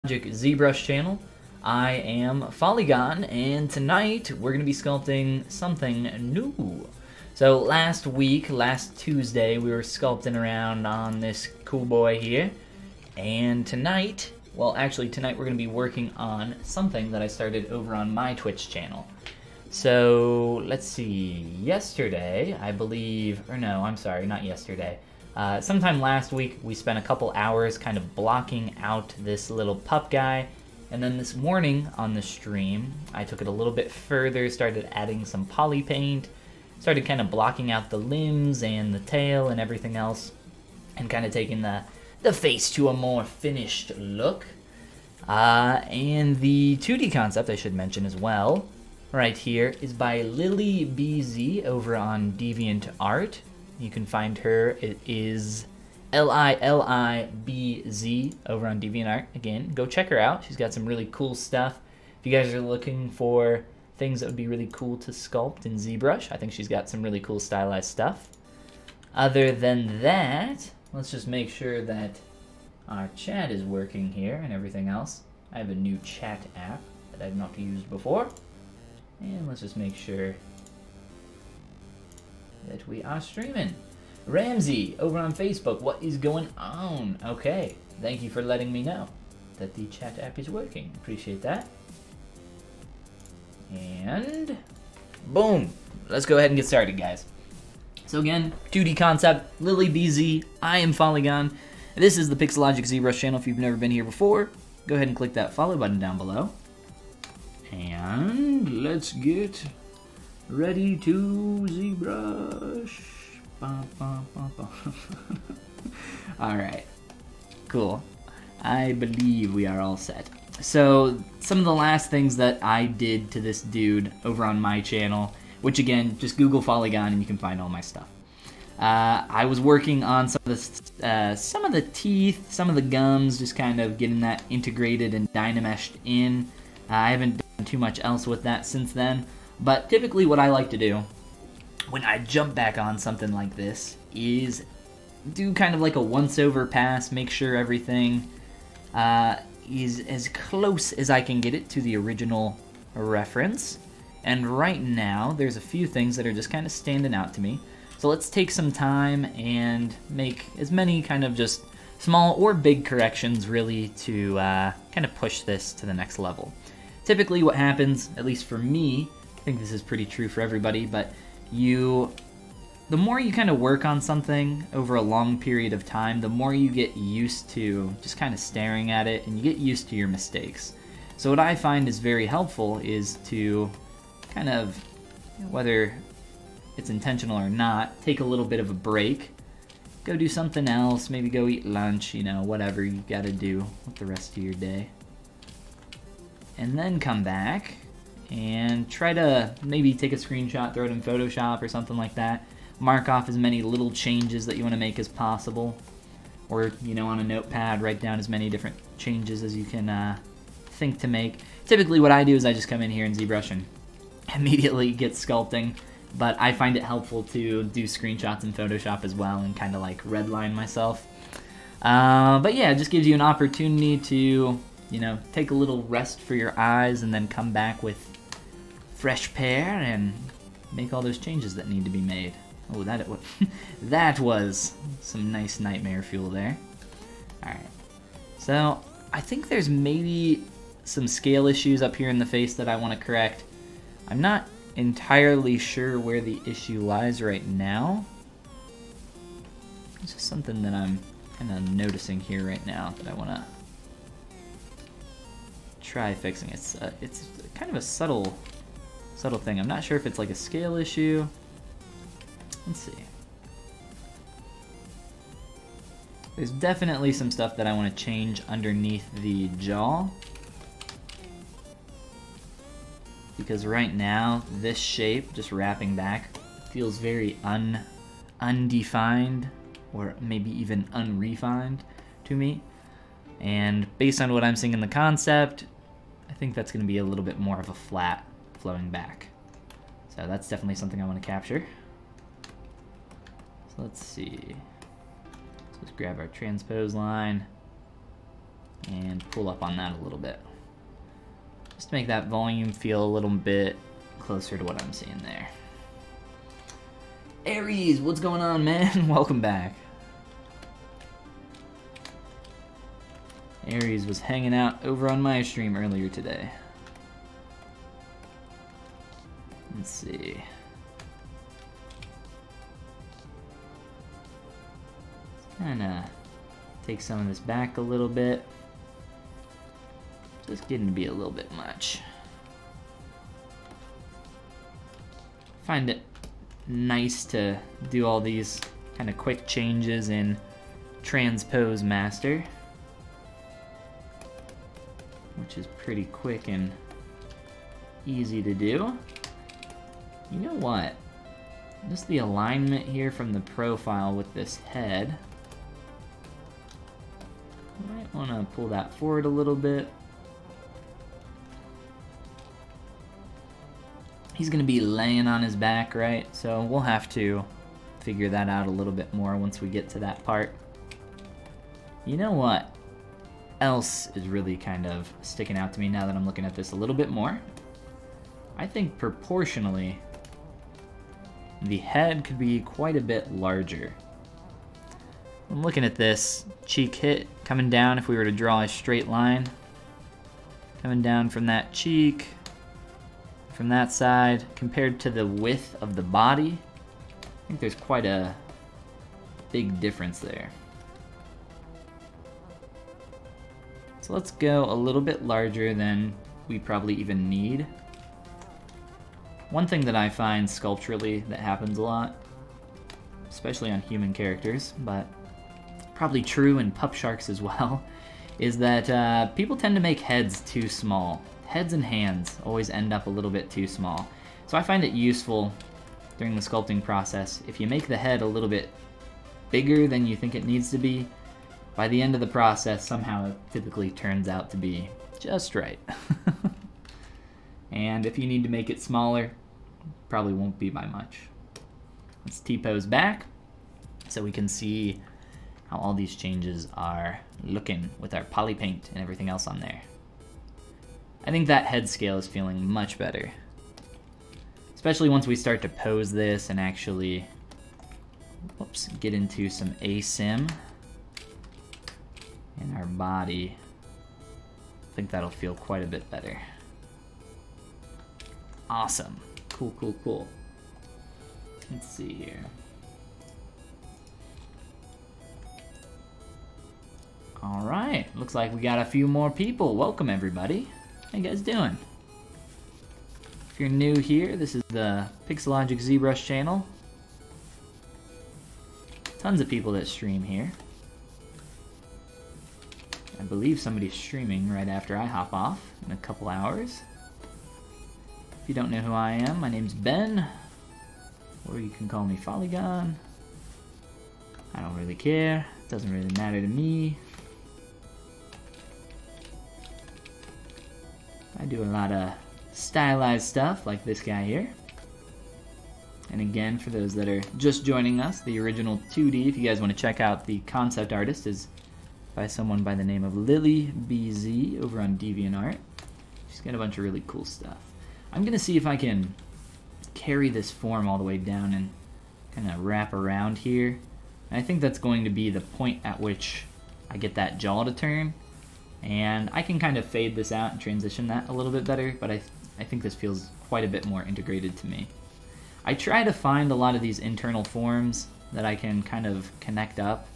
ZBrush channel. I am Follygon, and tonight we're going to be sculpting something new. So last Tuesday, we were sculpting around on this cool boy here, and tonight we're going to be working on something that I started over on my Twitch channel. So let's see, yesterday, I believe, or no, I'm sorry, not yesterday. Sometime last week, we spent a couple hours kind of blocking out this little pup guy, and then this morning on the stream, I took it a little bit further, started adding some poly paint, started kind of blocking out the limbs and the tail and everything else, and kind of taking the face to a more finished look. And the 2D concept, I should mention as well, right here, is by lilibz over on DeviantArt. You can find her. It is LILIBZ over on DeviantArt. Again, go check her out. She's got some really cool stuff. If you guys are looking for things that would be really cool to sculpt in ZBrush, I think she's got some really cool stylized stuff. Other than that, let's just make sure that our chat is working here and everything else. I have a new chat app that I've not used before. And let's just make sure that we are streaming. Ramsey over on Facebook, what is going on? Okay, thank you for letting me know that the chat app is working. Appreciate that. And boom, let's go ahead and get started, guys. So again, 2D concept, lilibz, I am Follygon. This is the Pixelogic ZBrush channel. If you've never been here before, go ahead and click that follow button down below. And let's get ready to ZBrush. Alright, cool. I believe we are all set. So, some of the last things that I did to this dude over on my channel, which again, just Google Follygon and you can find all my stuff. I was working on some of the teeth, some of the gums, just kind of getting that integrated and dynameshed in. I haven't done too much else with that since then. But typically what I like to do when I jump back on something like this is do kind of like a once-over pass, make sure everything is as close as I can get it to the original reference. And right now, there's a few things that are just kind of standing out to me. So let's take some time and make as many kind of just small or big corrections really to kind of push this to the next level. Typically what happens, at least for me, I think this is pretty true for everybody, but the more you kind of work on something over a long period of time, the more you get used to just kind of staring at it and you get used to your mistakes. So what I find is very helpful is to kind of, whether it's intentional or not, take a little bit of a break, go do something else, maybe go eat lunch, you know, whatever you gotta do with the rest of your day. And then come back and try to maybe take a screenshot, throw it in Photoshop or something like that. Mark off as many little changes that you want to make as possible. Or, you know, on a notepad, write down as many different changes as you can think to make. Typically what I do is I just come in here in ZBrush and immediately get sculpting. But I find it helpful to do screenshots in Photoshop as well and kind of like redline myself. But yeah, it just gives you an opportunity to, you know, take a little rest for your eyes and then come back with fresh pair and make all those changes that need to be made. Oh, that was some nice nightmare fuel there. Alright, so I think there's maybe some scale issues up here in the face that I want to correct. I'm not entirely sure where the issue lies right now. It's just something that I'm kind of noticing here right now that I want to try fixing. It's kind of a subtle thing. I'm not sure if it's like a scale issue. Let's see. There's definitely some stuff that I want to change underneath the jaw. Because right now, this shape, just wrapping back, feels very undefined, or maybe even unrefined to me. And based on what I'm seeing in the concept, I think that's going to be a little bit more of a flat flowing back. So that's definitely something I want to capture. So let's see. So let's grab our transpose line. and pull up on that a little bit. Just to make that volume feel a little bit closer to what I'm seeing there. Aries, what's going on, man? Welcome back. Aries was hanging out over on my stream earlier today. Let's see. Kind of take some of this back a little bit. Just getting to be a little bit much. Find it nice to do all these kind of quick changes in Transpose Master, which is pretty quick and easy to do. You know what? Just the alignment here from the profile with this head. Might want to pull that forward a little bit. He's going to be laying on his back, right? So we'll have to figure that out a little bit more once we get to that part. You know what else is really kind of sticking out to me now that I'm looking at this a little bit more? I think proportionally, the head could be quite a bit larger. I'm looking at this cheek hit coming down. If we were to draw a straight line coming down from that cheek, from that side, compared to the width of the body, I think there's quite a big difference there. So let's go a little bit larger than we probably even need. One thing that I find sculpturally that happens a lot, especially on human characters, but probably true in pup sharks as well, is that people tend to make heads too small. Heads and hands always end up a little bit too small. So I find it useful during the sculpting process, if you make the head a little bit bigger than you think it needs to be, by the end of the process, somehow it typically turns out to be just right. And if you need to make it smaller, probably won't be by much. Let's T-pose back so we can see how all these changes are looking with our poly paint and everything else on there. I think that head scale is feeling much better. Especially once we start to pose this and actually, whoops, get into some asim in our body. I think that'll feel quite a bit better. Awesome. Cool, cool, cool. Let's see here. All right, looks like we got a few more people. Welcome, everybody. How you guys doing? If you're new here, this is the Pixelogic ZBrush channel. Tons of people that stream here. I believe somebody's streaming right after I hop off in a couple hours. If you don't know who I am, my name's Ben, or you can call me Follygon. I don't really care. It doesn't really matter to me. I do a lot of stylized stuff like this guy here. And again, for those that are just joining us, the original 2D, if you guys want to check out the concept artist, is by someone by the name of lilibz over on DeviantArt. She's got a bunch of really cool stuff. I'm going to see if I can carry this form all the way down and kind of wrap around here. And I think that's going to be the point at which I get that jaw to turn. And I can kind of fade this out and transition that a little bit better, but I think this feels quite a bit more integrated to me. I try to find a lot of these internal forms that I can kind of connect up.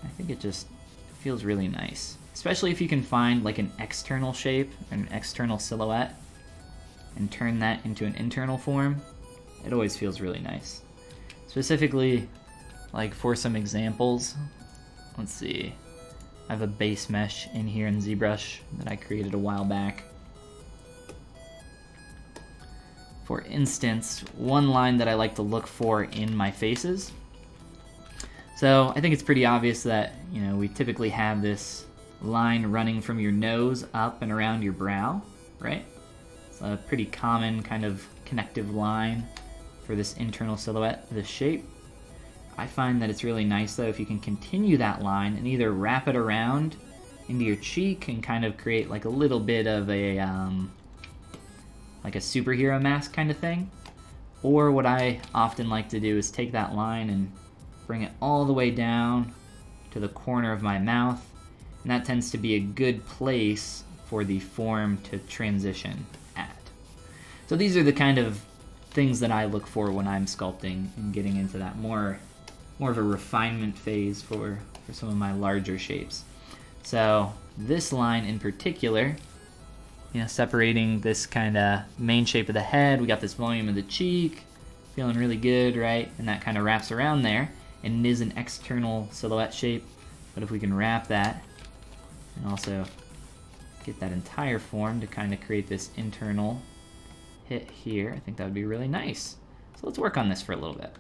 I think it just feels really nice. Especially if you can find like an external shape, an external silhouette, and turn that into an internal form. It always feels really nice. Specifically, like for some examples, let's see. I have a base mesh in here in ZBrush that I created a while back. For instance, one line that I like to look for in my faces. So I think it's pretty obvious that, you know, we typically have this line running from your nose up and around your brow, right? It's a pretty common kind of connective line for this internal silhouette, this shape. I find that it's really nice though if you can continue that line and either wrap it around into your cheek and kind of create like a little bit of a like a superhero mask kind of thing. Or what I often like to do is take that line and bring it all the way down to the corner of my mouth, and that tends to be a good place for the form to transition at. So these are the kind of things that I look for when I'm sculpting and getting into that more of a refinement phase for some of my larger shapes. So this line in particular, you know, separating this kind of main shape of the head, we got this volume of the cheek, feeling really good, right? And that kind of wraps around there, and it is an external silhouette shape, but if we can wrap that and also get that entire form to kind of create this internal hit here, I think that would be really nice. So let's work on this for a little bit.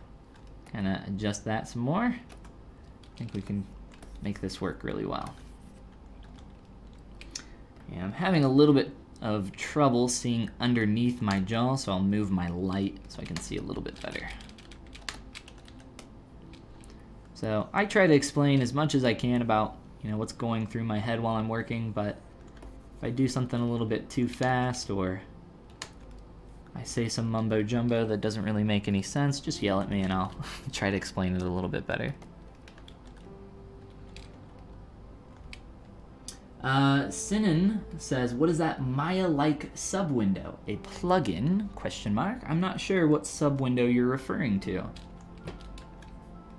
Kind of adjust that some more. I think we can make this work really well. Yeah, I'm having a little bit of trouble seeing underneath my jaw, so I'll move my light so I can see a little bit better. So I try to explain as much as I can about, you know, what's going through my head while I'm working, but if I do something a little bit too fast or I say some mumbo jumbo that doesn't really make any sense, just yell at me and I'll try to explain it a little bit better. Sinan says, what is that Maya-like sub-window? A plugin? Question mark. I'm not sure what sub-window you're referring to.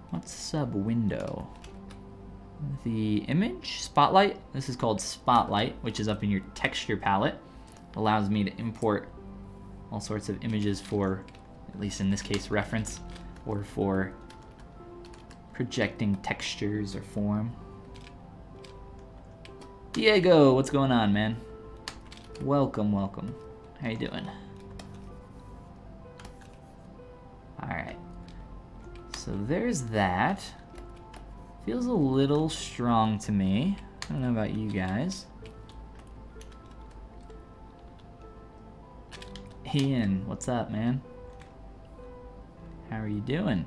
What's sub-window? The image? Spotlight? This is called Spotlight, which is up in your texture palette. Allows me to import all sorts of images for, at least in this case, reference, or for projecting textures or form. Diego, what's going on, man? Welcome, welcome. How you doing? Alright. So there's that. Feels a little strong to me. I don't know about you guys. Ian, what's up, man? How are you doing?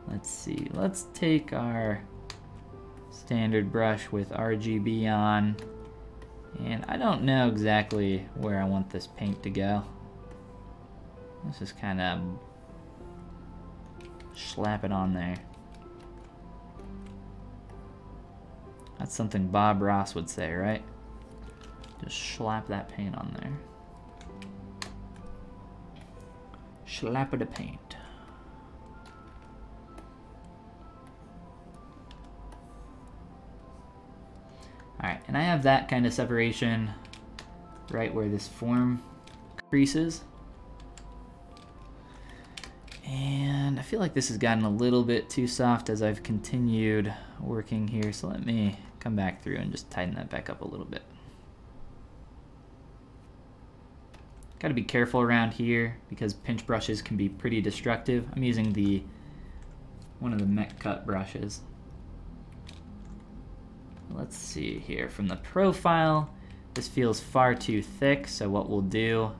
Let's see. Let's take our standard brush with RGB on, and I don't know exactly where I want this paint to go. Let's just kind of slap it on there. That's something Bob Ross would say, right? Just slap that paint on there. Slap it a paint. Alright, and I have that kind of separation right where this form creases. And I feel like this has gotten a little bit too soft as I've continued working here, so let me come back through and just tighten that back up a little bit. Gotta be careful around here because pinch brushes can be pretty destructive. I'm using one of the mech cut brushes. Let's see here, from the profile, this feels far too thick, so what we'll do,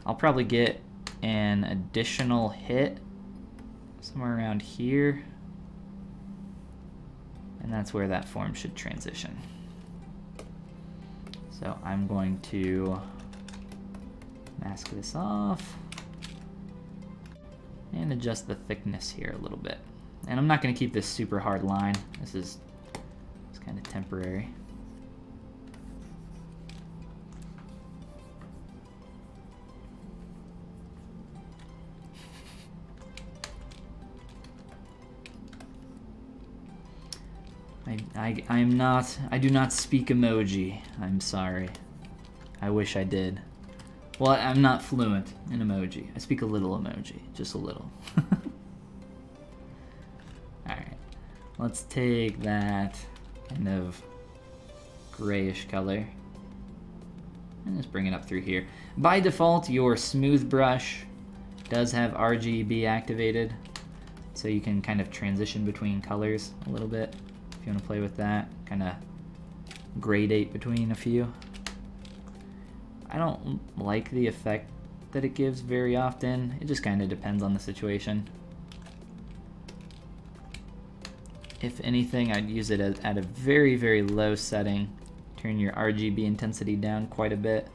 I'll probably get an additional hit somewhere around here, and that's where that form should transition. So I'm going to mask this off and adjust the thickness here a little bit. And I'm not going to keep this super hard line. This is kind of temporary. I do not speak emoji. I'm sorry. I wish I did. Well, I'm not fluent in emoji. I speak a little emoji, just a little. Alright, let's take that kind of grayish color and just bring it up through here. By default, your smooth brush does have RGB activated, so you can kind of transition between colors a little bit if you want to play with that, kind of gradate between a few. I don't like the effect that it gives very often. It just kind of depends on the situation. If anything, I'd use it at a very, very low setting. Turn your RGB intensity down quite a bit.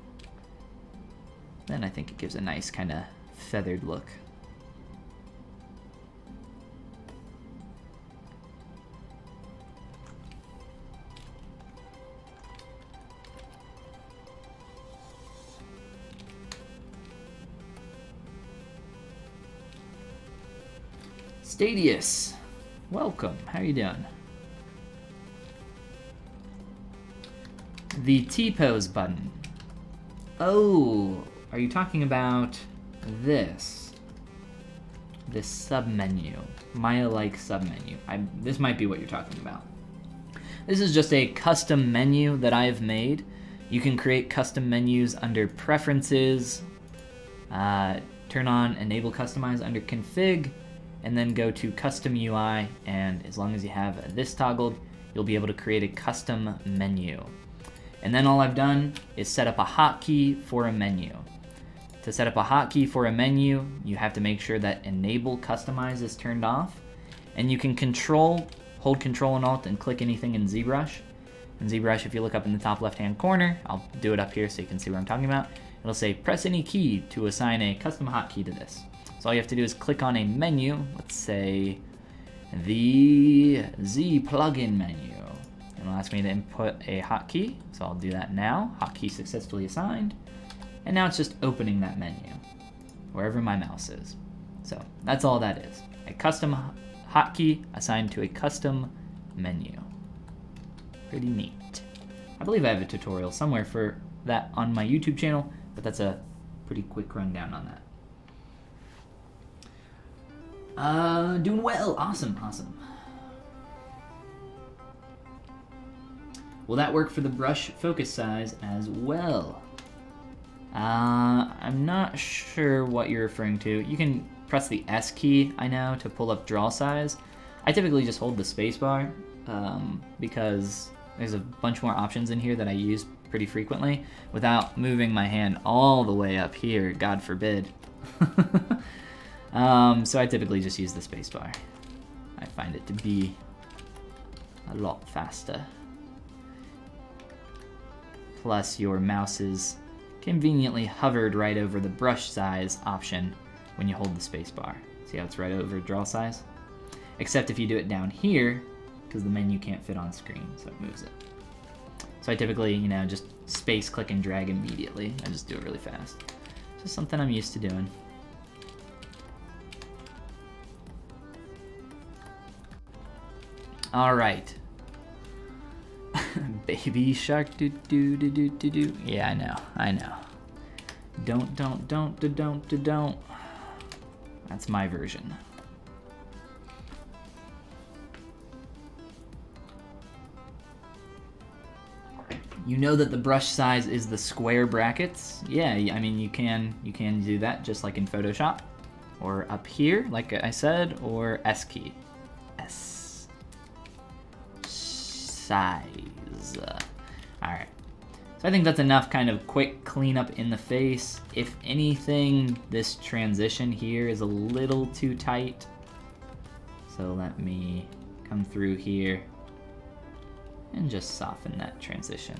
Then I think it gives a nice kind of feathered look. Stadius, welcome. How are you doing? The T-pose button. Oh, are you talking about this? This submenu, Maya-like submenu. This might be what you're talking about. This is just a custom menu that I've made. You can create custom menus under Preferences, turn on Enable Customize under Config, and then go to Custom UI, and as long as you have this toggled, you'll be able to create a custom menu. And then all I've done is set up a hotkey for a menu. To set up a hotkey for a menu, you have to make sure that Enable Customize is turned off, and you can hold Control and Alt and click anything in ZBrush. In ZBrush, if you look up in the top left-hand corner, I'll do it up here so you can see what I'm talking about. It'll say, press any key to assign a custom hotkey to this. So all you have to do is click on a menu, let's say the Z plugin menu. It'll ask me to input a hotkey, so I'll do that now. Hotkey successfully assigned. And now it's just opening that menu, wherever my mouse is. So that's all that is. A custom hotkey assigned to a custom menu. Pretty neat. I believe I have a tutorial somewhere for that on my YouTube channel, but that's a pretty quick rundown on that. Doing well, awesome, awesome. Will that work for the brush focus size as well? I'm not sure what you're referring to. You can press the S key, I know, to pull up draw size. I typically just hold the spacebar because there's a bunch more options in here that I use pretty frequently without moving my hand all the way up here, God forbid. So I typically just use the spacebar. I find it to be a lot faster. Plus your mouse is conveniently hovered right over the brush size option when you hold the spacebar. See how it's right over draw size? Except if you do it down here, because the menu can't fit on screen, so it moves it. So I typically, you know, just space click and drag immediately. I just do it really fast. It's just something I'm used to doing. All right. Baby shark do do do do do do. Yeah, I know. Don't. That's my version. You know that the brush size is the square brackets? Yeah, I mean you can do that just like in Photoshop, or up here, like I said, or S key. S. Size. Alright. So I think that's enough kind of quick cleanup in the face. If anything, this transition here is a little too tight. So let me come through here and just soften that transition.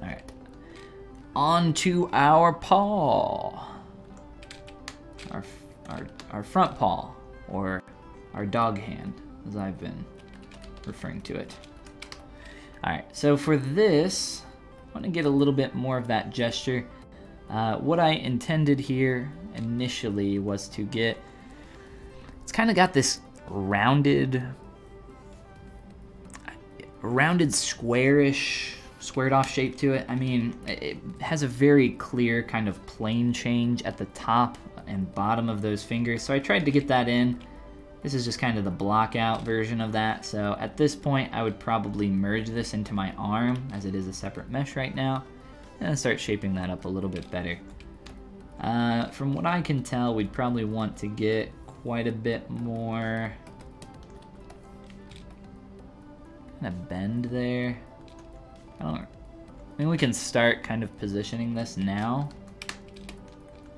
All right, on to our paw, our front paw, or our dog hand, as I've been referring to it. All right, so for this, I want to get a little bit more of that gesture. What I intended here initially was to get, it's kind of got this rounded squarish, squared off shape to it. I mean, it has a very clear kind of plane change at the top and bottom of those fingers, so I tried to get that in. This is just kind of the block out version of that, so at this point I would probably merge this into my arm, as it is a separate mesh right now, and start shaping that up a little bit better. From what I can tell, we'd probably want to get quite a bit more kind of bend there. I mean, we can start kind of positioning this now.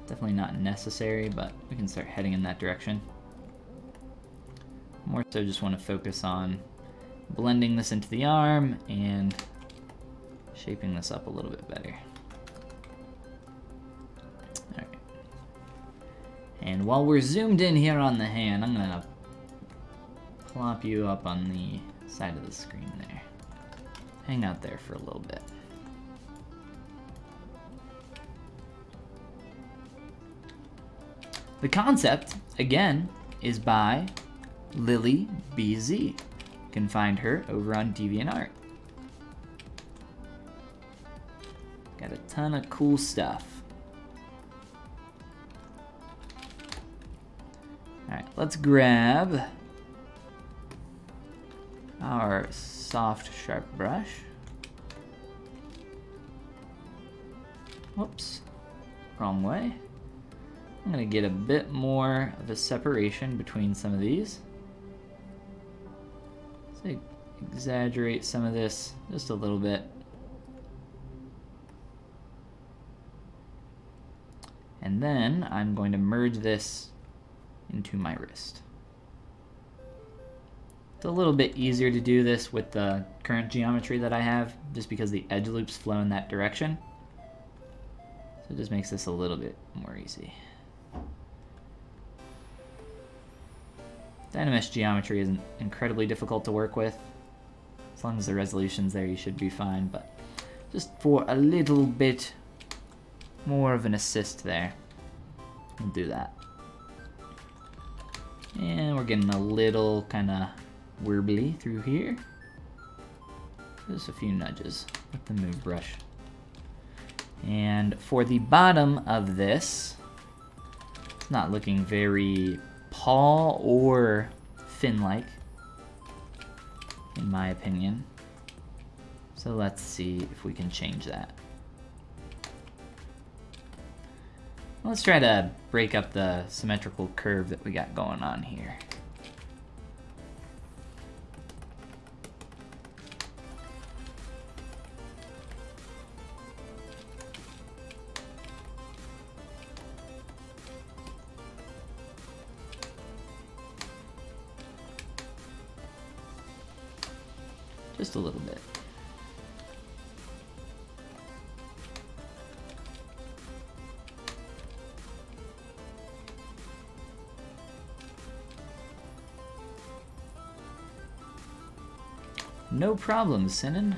Definitely not necessary, but we can start heading in that direction. More so just want to focus on blending this into the arm and shaping this up a little bit better. Alright. And while we're zoomed in here on the hand, I'm gonna plop you up on the side of the screen there. Hang out there for a little bit. The concept, again, is by lilibz. You can find her over on DeviantArt. Got a ton of cool stuff. Alright, let's grab our soft, sharp brush. Whoops, wrong way. I'm gonna get a bit more of a separation between some of these. So exaggerate some of this just a little bit. And then I'm going to merge this into my wrist. It's a little bit easier to do this with the current geometry that I have, just because the edge loops flow in that direction. So it just makes this a little bit more easy. Dynamesh geometry isn't incredibly difficult to work with. As long as the resolution's there, you should be fine, but just for a little bit more of an assist there, we'll do that. And we're getting a little kind of wirbly through here. Just a few nudges with the move brush. And for the bottom of this, it's not looking very paw or fin-like, in my opinion. So let's see if we can change that. Let's try to break up the symmetrical curve that we got going on here. Just a little bit. No problem, Sinan.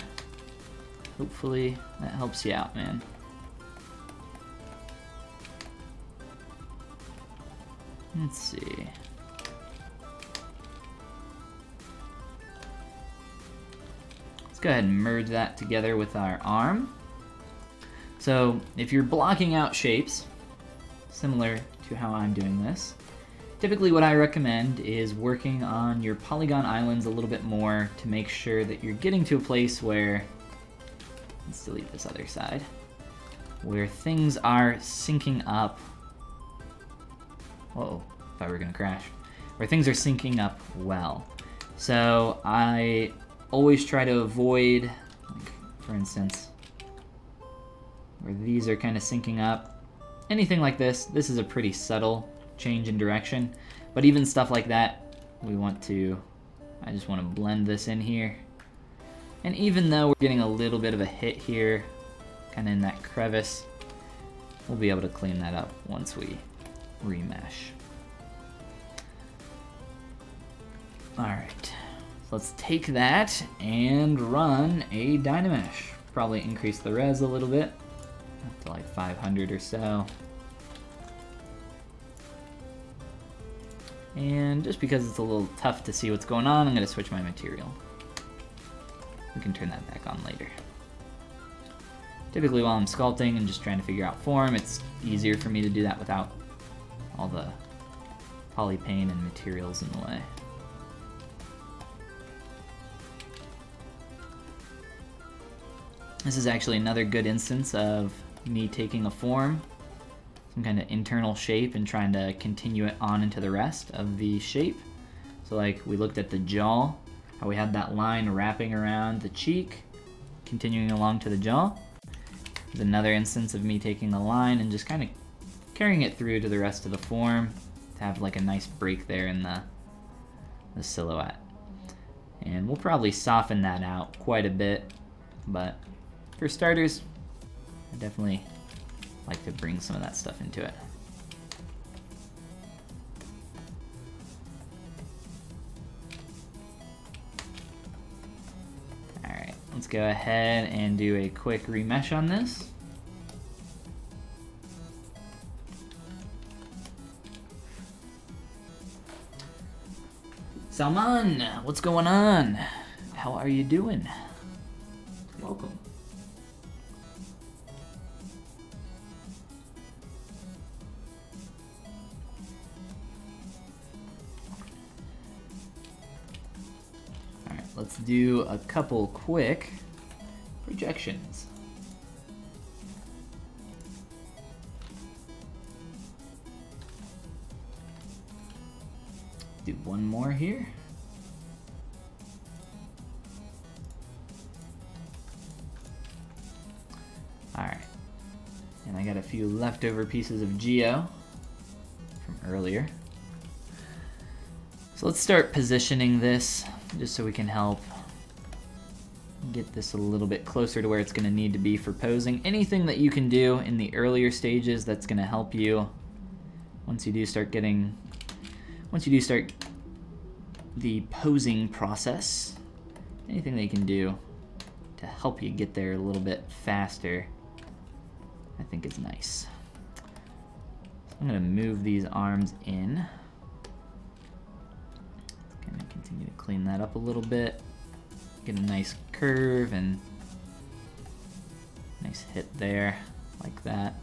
Hopefully that helps you out, man. Let's see. Let's go ahead and merge that together with our arm. So if you're blocking out shapes, similar to how I'm doing this, typically what I recommend is working on your polygon islands a little bit more to make sure that you're getting to a place where, let's delete this other side, where things are syncing up. Whoa, thought we were gonna crash. Where things are syncing up well. So I always try to avoid, like, for instance, where these are kind of syncing up. Anything like this is a pretty subtle change in direction, but even stuff like that, I just want to blend this in here. And even though we're getting a little bit of a hit here, kind of in that crevice, we'll be able to clean that up once we remesh. Alright, let's take that and run a Dynamesh. Probably increase the res a little bit, up to like 500 or so. And just because it's a little tough to see what's going on, I'm going to switch my material. We can turn that back on later. Typically while I'm sculpting and just trying to figure out form, it's easier for me to do that without all the polypane and materials in the way. This is actually another good instance of me taking a form, some kind of internal shape, and trying to continue it on into the rest of the shape. So like we looked at the jaw, how we had that line wrapping around the cheek, continuing along to the jaw. There's another instance of me taking a line and just kind of carrying it through to the rest of the form to have like a nice break there in the silhouette. And we'll probably soften that out quite a bit, but for starters, I definitely like to bring some of that stuff into it. Alright, let's go ahead and do a quick remesh on this. Salman, what's going on? How are you doing? Welcome. Alright, let's do a couple quick projections. Do one more here. Alright. And I got a few leftover pieces of geo from earlier. So let's start positioning this just so we can help get this a little bit closer to where it's going to need to be for posing. Anything that you can do in the earlier stages that's going to help you once you do start the posing process, anything that you can do to help you get there a little bit faster, I think is nice. So I'm going to move these arms in. Going to continue to clean that up a little bit, get a nice curve and nice hit there, like that.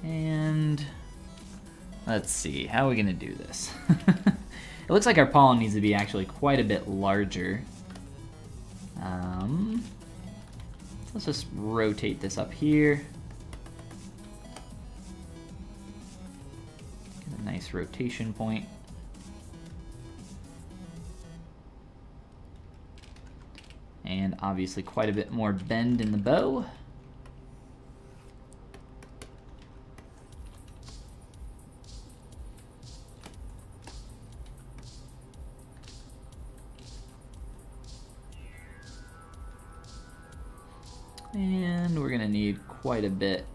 And let's see, how are we gonna do this? It looks like our pollen needs to be actually quite a bit larger. Let's just rotate this up here. Get a nice rotation point. And obviously quite a bit more bend in the bow. And we're gonna need quite a bit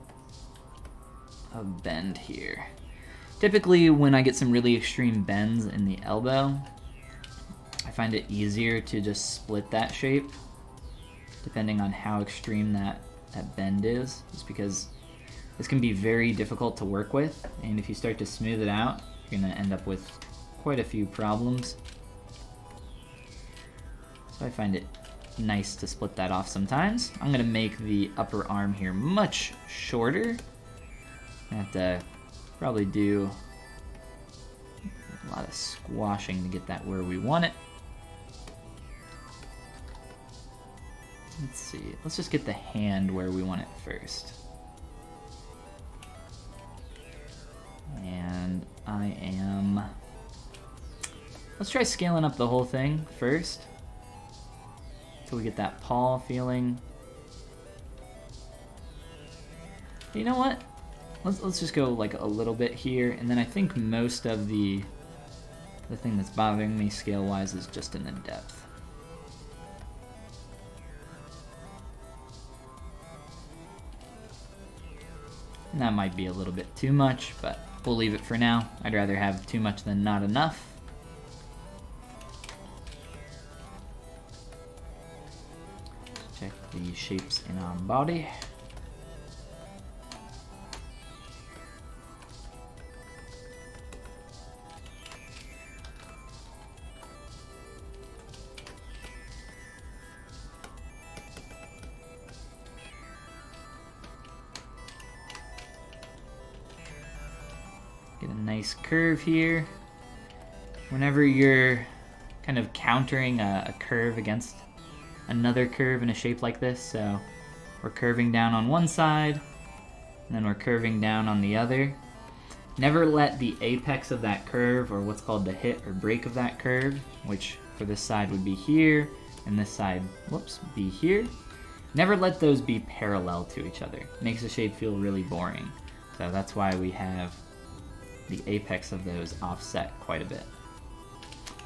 of bend here. Typically when I get some really extreme bends in the elbow, I find it easier to just split that shape depending on how extreme that bend is, just because this can be very difficult to work with, and if you start to smooth it out, you're gonna end up with quite a few problems. So I find it nice to split that off sometimes. I'm gonna make the upper arm here much shorter. I have to probably do a lot of squashing to get that where we want it. Let's see, let's just get the hand where we want it first. And let's try scaling up the whole thing first, so we get that paw feeling. You know what? Let's just go like a little bit here, and then I think most of the thing that's bothering me scale-wise is just in the depth. And that might be a little bit too much, but we'll leave it for now. I'd rather have too much than not enough. Check the shapes in our body. Get a nice curve here. Whenever you're kind of countering a curve against another curve in a shape like this, so we're curving down on one side, and then we're curving down on the other. Never let the apex of that curve, or what's called the hit or break of that curve, which for this side would be here, and this side, whoops, be here. Never let those be parallel to each other. It makes the shape feel really boring. So that's why we have the apex of those offset quite a bit.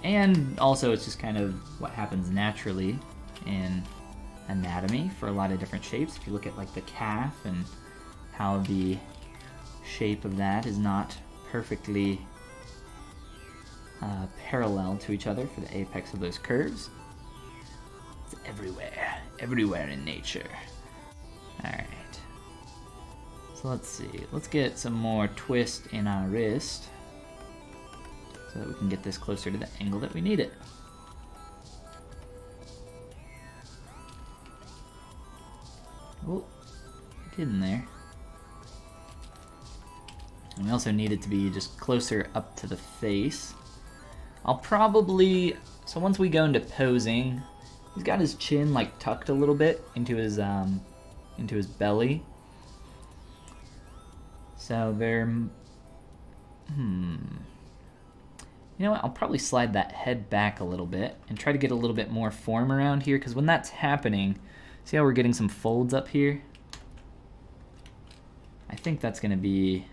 And also it's just kind of what happens naturally in anatomy for a lot of different shapes. If you look at like the calf and how the shape of that is not perfectly parallel to each other for the apex of those curves. It's everywhere in nature. Alright, so let's see, let's get some more twist in our wrist so that we can get this closer to the angle that we need it. Oh, get in there. And we also need it to be just closer up to the face. I'll probably, so once we go into posing, he's got his chin like tucked a little bit into his belly. So there, you know what, I'll probably slide that head back a little bit and try to get a little bit more form around here, because when that's happening, see how we're getting some folds up here? I think that's gonna be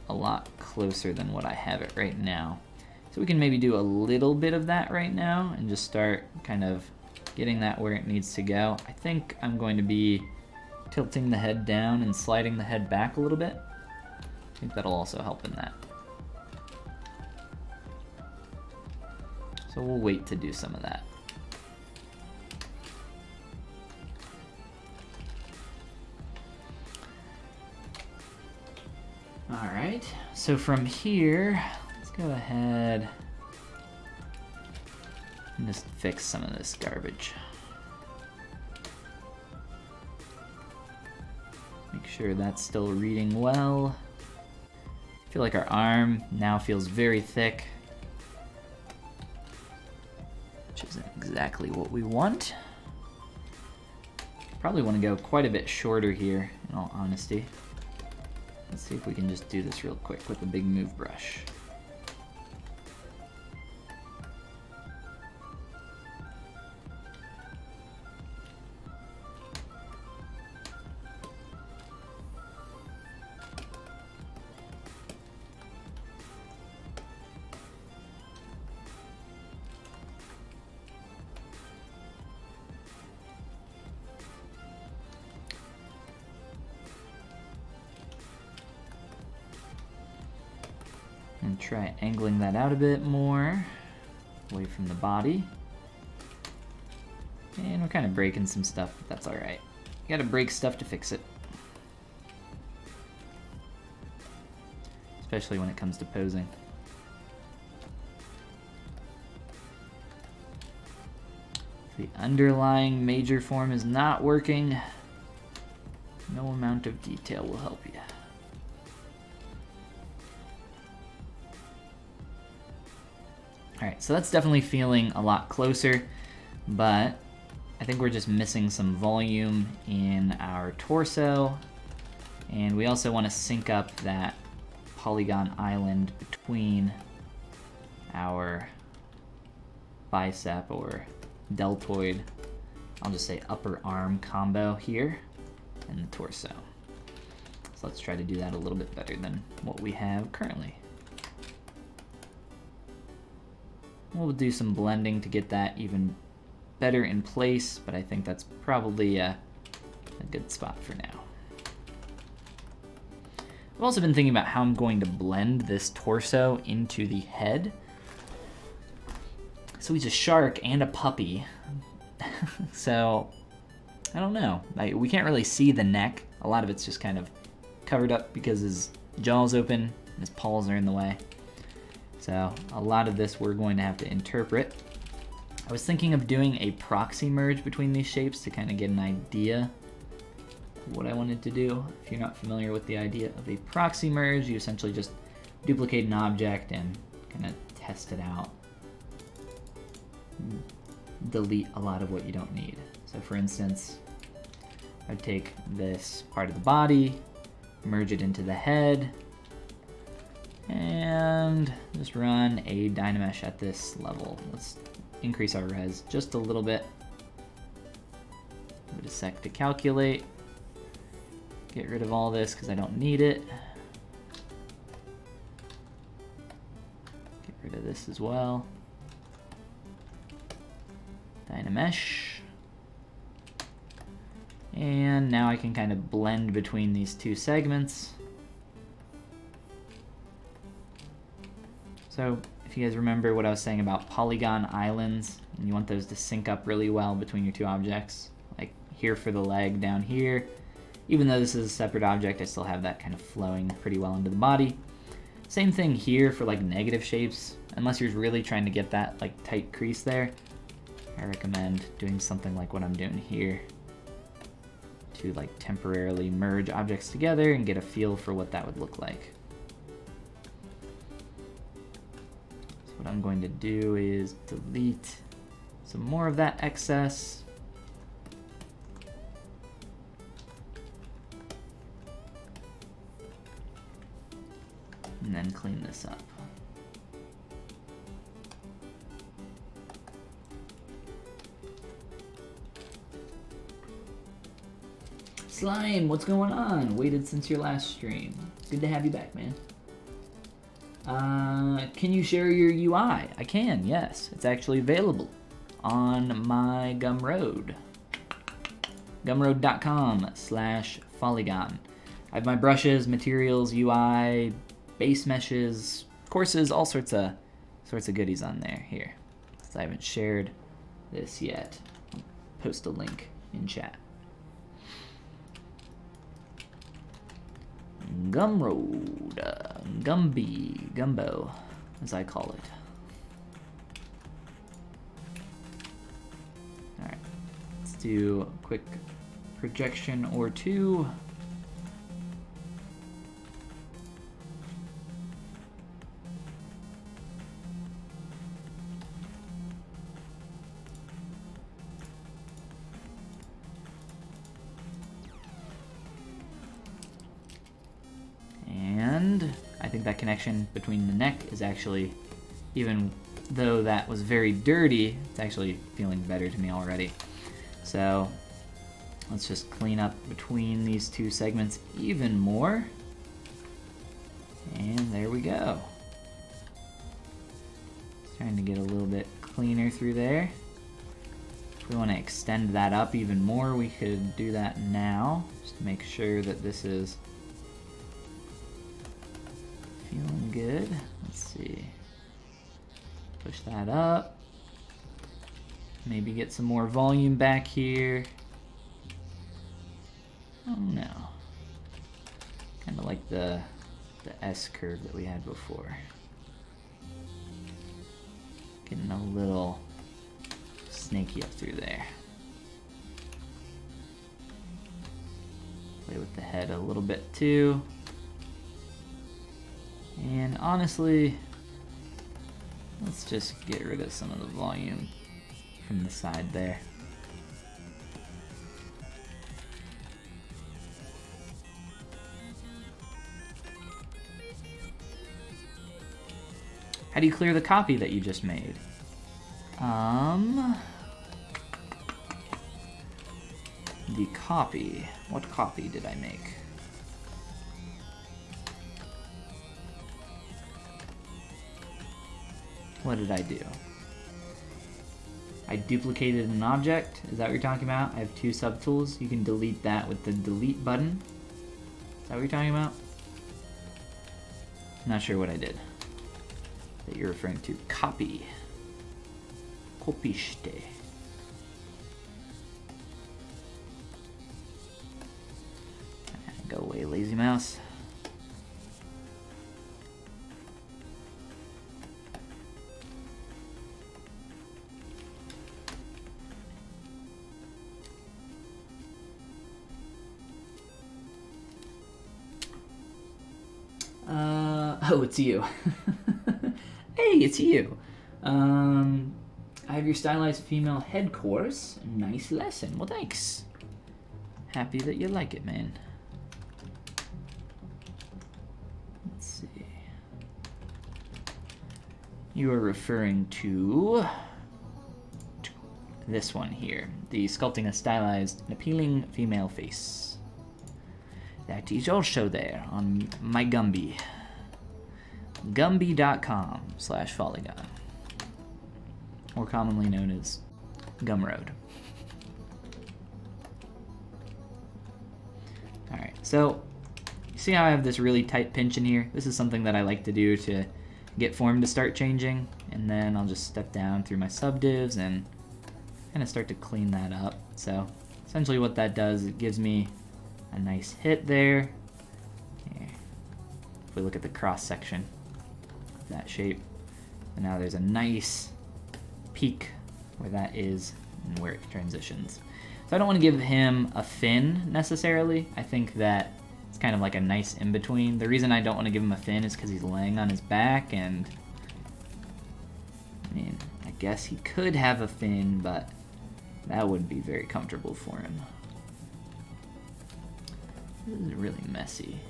a lot closer than what I have it right now. So we can maybe do a little bit of that right now and just start kind of getting that where it needs to go. I think I'm going to be tilting the head down and sliding the head back a little bit. I think that'll also help in that. So we'll wait to do some of that. Alright, so from here, let's go ahead and just fix some of this garbage. Make sure that's still reading well. I feel like our arm now feels very thick, which isn't exactly what we want. Probably want to go quite a bit shorter here, in all honesty. Let's see if we can just do this real quick with the big move brush. And try angling that out a bit more, away from the body. And we're kind of breaking some stuff, but that's alright. You gotta break stuff to fix it. Especially when it comes to posing. If the underlying major form is not working, no amount of detail will help you. Alright, so that's definitely feeling a lot closer, but I think we're just missing some volume in our torso, and we also want to sync up that polygon island between our bicep or deltoid, I'll just say upper arm combo here, and the torso. So let's try to do that a little bit better than what we have currently. We'll do some blending to get that even better in place, but I think that's probably a good spot for now. I've also been thinking about how I'm going to blend this torso into the head. So he's a shark and a puppy. So, I don't know. We can't really see the neck. A lot of it's just kind of covered up because his jaw's open and his paws are in the way. So a lot of this we're going to have to interpret. I was thinking of doing a proxy merge between these shapes to kind of get an idea of what I wanted to do. If you're not familiar with the idea of a proxy merge, you essentially just duplicate an object and kind of test it out. Delete a lot of what you don't need. So for instance, I'd take this part of the body, merge it into the head, and just run a Dynamesh at this level. Let's increase our res just a little bit. Give it a sec to calculate. Get rid of all this because I don't need it. Get rid of this as well. Dynamesh. And now I can kind of blend between these two segments. So if you guys remember what I was saying about polygon islands, and you want those to sync up really well between your two objects, like here for the leg, down here. Even though this is a separate object, I still have that kind of flowing pretty well into the body. Same thing here for like negative shapes. Unless you're really trying to get that like tight crease there, I recommend doing something like what I'm doing here to like temporarily merge objects together and get a feel for what that would look like. So what I'm going to do is delete some more of that excess. And then clean this up. Slime, what's going on? Waited since your last stream. Good to have you back, man. Can you share your UI? I can, yes. It's actually available on my Gumroad. Gumroad.com/Follygon. I have my brushes, materials, UI, base meshes, courses, all sorts of goodies on there. Here, since I haven't shared this yet, I'll post a link in chat. Gumroad, Gumby, Gumbo, as I call it. All right, let's do a quick projection or two. And I think that connection between the neck is actually, even though that was very dirty, it's actually feeling better to me already. So let's just clean up between these two segments even more. And there we go. Just trying to get a little bit cleaner through there. If we want to extend that up even more, we could do that now, just to make sure that this is feeling good. Let's see. Push that up. Maybe get some more volume back here. Oh no. Kind of like the S curve that we had before. Getting a little snaky up through there. Play with the head a little bit too. And honestly, let's just get rid of some of the volume from the side there. How do you clear the copy that you just made? The copy. What copy did I make? What did I do? I duplicated an object. Is that what you're talking about? I have two subtools. You can delete that with the delete button. Is that what you're talking about? I'm not sure what I did that you're referring to. Copy. Copiste. Go away, lazy mouse. Oh, it's you. Hey, it's you. I have your Stylized Female Head course. Nice lesson. Well, thanks. Happy that you like it, man. Let's see. You are referring to this one here, the Sculpting a Stylized and Appealing Female Face. That is also there on my Gumby. Gumby.com/Follygon, more commonly known as Gumroad. Alright, so you see how I have this really tight pinch in here? This is something that I like to do to get form to start changing, and then I'll just step down through my subdivs and kind of start to clean that up. So essentially what that does, it gives me a nice hit there. Here. If we look at the cross section of that shape, and now there's a nice peak where that is and where it transitions. So I don't want to give him a fin necessarily. I think that it's kind of like a nice in-between. The reason I don't want to give him a fin is because he's laying on his back, and I mean, I guess he could have a fin, but that wouldn't be very comfortable for him. This is really messy.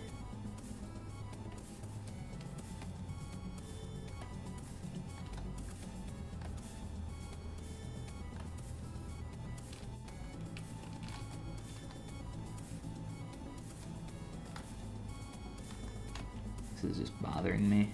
This is just bothering me.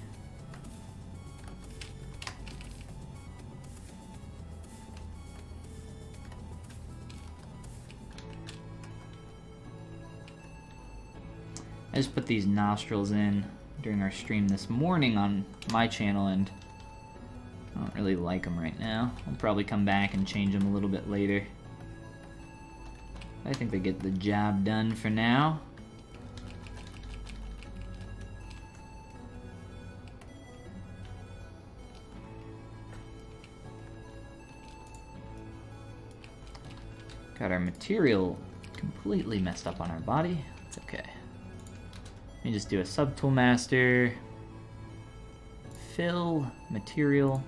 I just put these nostrils in during our stream this morning on my channel, and I don't really like them right now. I'll probably come back and change them a little bit later. I think they get the job done for now. Got our material completely messed up on our body. It's okay. Let me just do a subtool master, fill, material.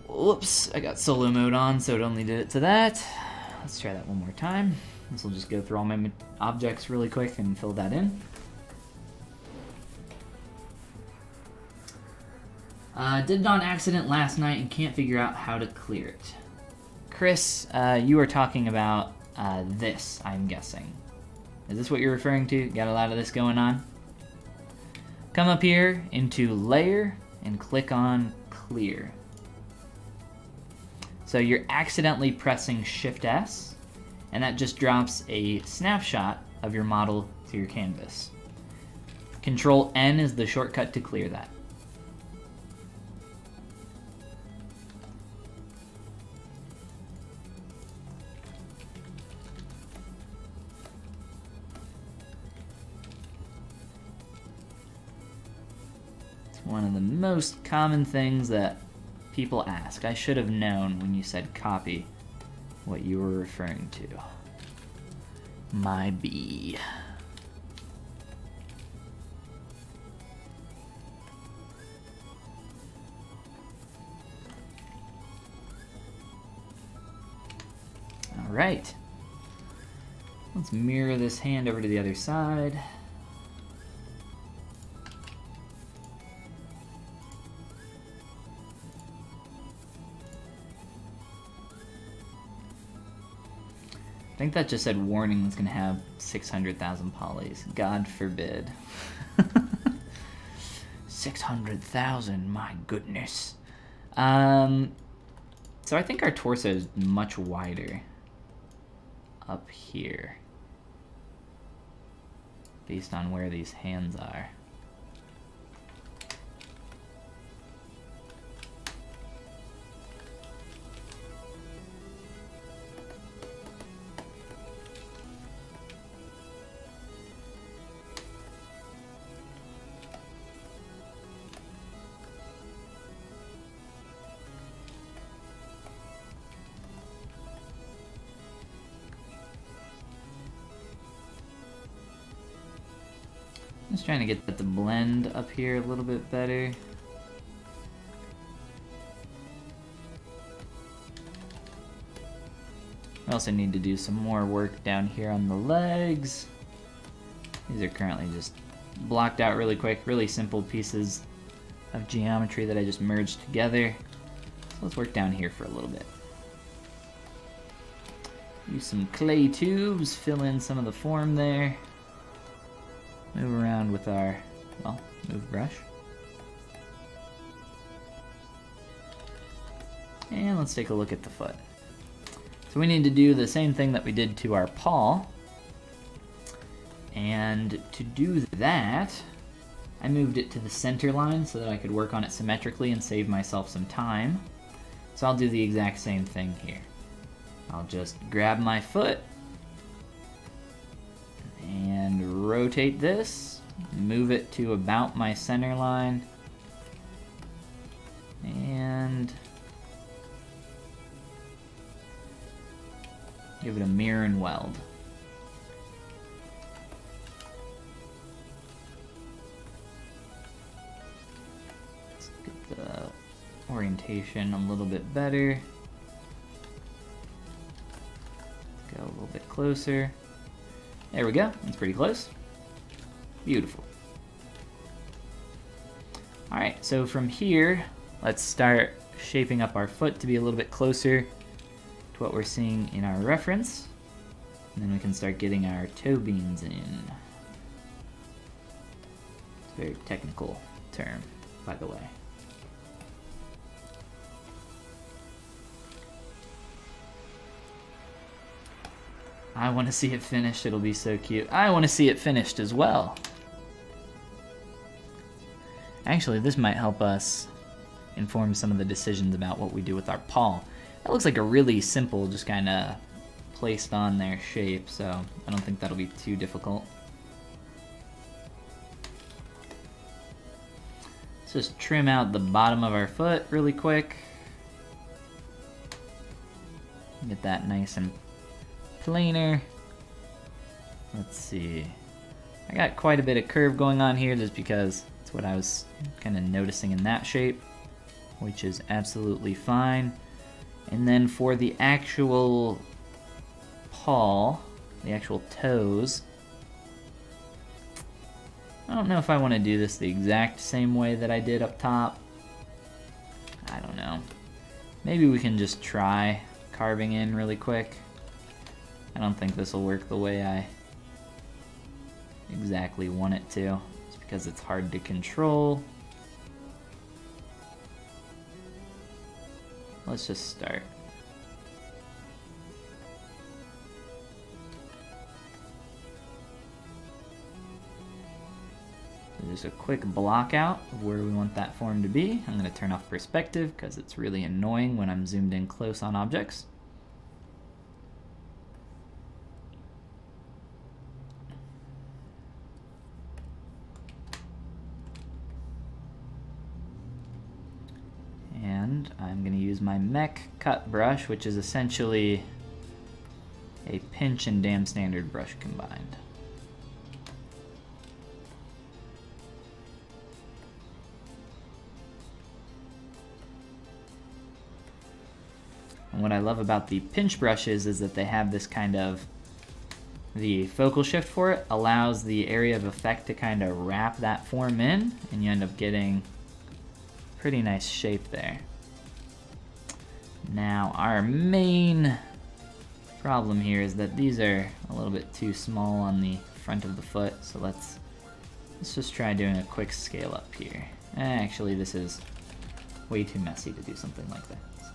Whoops, I got solo mode on, so it only did it to that. Let's try that one more time. This will just go through all my objects really quick and fill that in. Did it on accident last night and can't figure out how to clear it. Chris, you were talking about this, I'm guessing. Is this what you're referring to? Got a lot of this going on? Come up here into Layer and click on Clear. So you're accidentally pressing Shift-S, and that just drops a snapshot of your model to your canvas. Control-N is the shortcut to clear that. One of the most common things that people ask. I should have known when you said copy what you were referring to. My bee. All right. Let's mirror this hand over to the other side. I think that just said warning was going to have 600,000 polys. God forbid. 600,000, my goodness. So I think our torso is much wider up here, based on where these hands are. Just trying to get that to blend up here a little bit better. I also need to do some more work down here on the legs. These are currently just blocked out really quick, really simple pieces of geometry that I just merged together. So let's work down here for a little bit. Use some clay tubes, fill in some of the form there. Move around with our, well, move brush. And let's take a look at the foot. So we need to do the same thing that we did to our paw. And to do that, I moved it to the center line so that I could work on it symmetrically and save myself some time. So I'll do the exact same thing here. I'll just grab my foot and rotate this, move it to about my center line, and give it a mirror and weld. Let's get the orientation a little bit better. Go a little bit closer. There we go, that's pretty close. Beautiful. Alright, so from here, let's start shaping up our foot to be a little bit closer to what we're seeing in our reference. And then we can start getting our toe beans in. It's a very technical term, by the way. I want to see it finished, it'll be so cute. I want to see it finished as well. Actually, this might help us inform some of the decisions about what we do with our paw. That looks like a really simple, just kind of placed on there shape, so I don't think that'll be too difficult. Let's just trim out the bottom of our foot really quick. Get that nice and planer. Let's see. I got quite a bit of curve going on here just because it's what I was kind of noticing in that shape, which is absolutely fine. And then for the actual paw, the actual toes, I don't know if I want to do this the exact same way that I did up top. I don't know. Maybe we can just try carving in really quick. I don't think this will work the way I exactly want it to. It's because it's hard to control. Let's just start. So just a quick block out of where we want that form to be. I'm going to turn off perspective because it's really annoying when I'm zoomed in close on objects. And I'm going to use my mech cut brush, which is essentially a pinch and dam standard brush combined. And what I love about the pinch brushes is that they have this kind of, the focal shift for it allows the area of effect to kind of wrap that form in, and you end up getting pretty nice shape there. Now our main problem here is that these are a little bit too small on the front of the foot, so let's just try doing a quick scale up here. Actually, this is way too messy to do something like that. So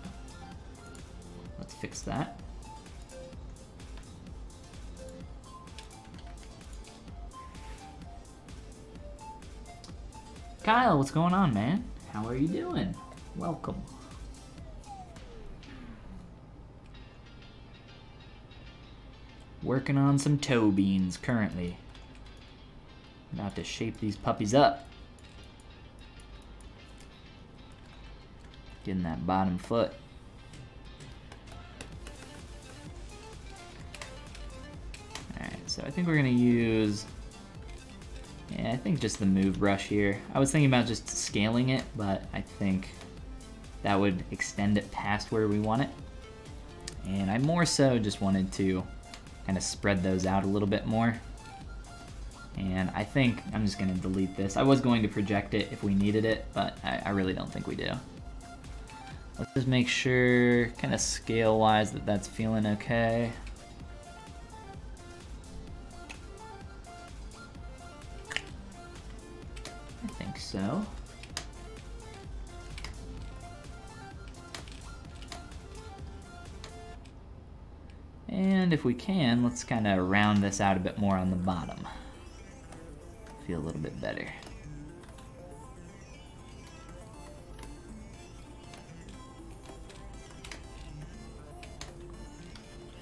let's fix that. Kyle, what's going on, man? How are you doing? Welcome. Working on some toe beans currently. About to shape these puppies up. Getting that bottom foot. Alright, so I think we're gonna use, I think just the move brush here. I was thinking about just scaling it, but I think that would extend it past where we want it. And I more so just wanted to kind of spread those out a little bit more. And I think I'm just going to delete this. I was going to project it if we needed it, but I really don't think we do. Let's just make sure, kind of scale-wise, that that's feeling okay. I think so. And if we can, let's kind of round this out a bit more on the bottom. Feel a little bit better.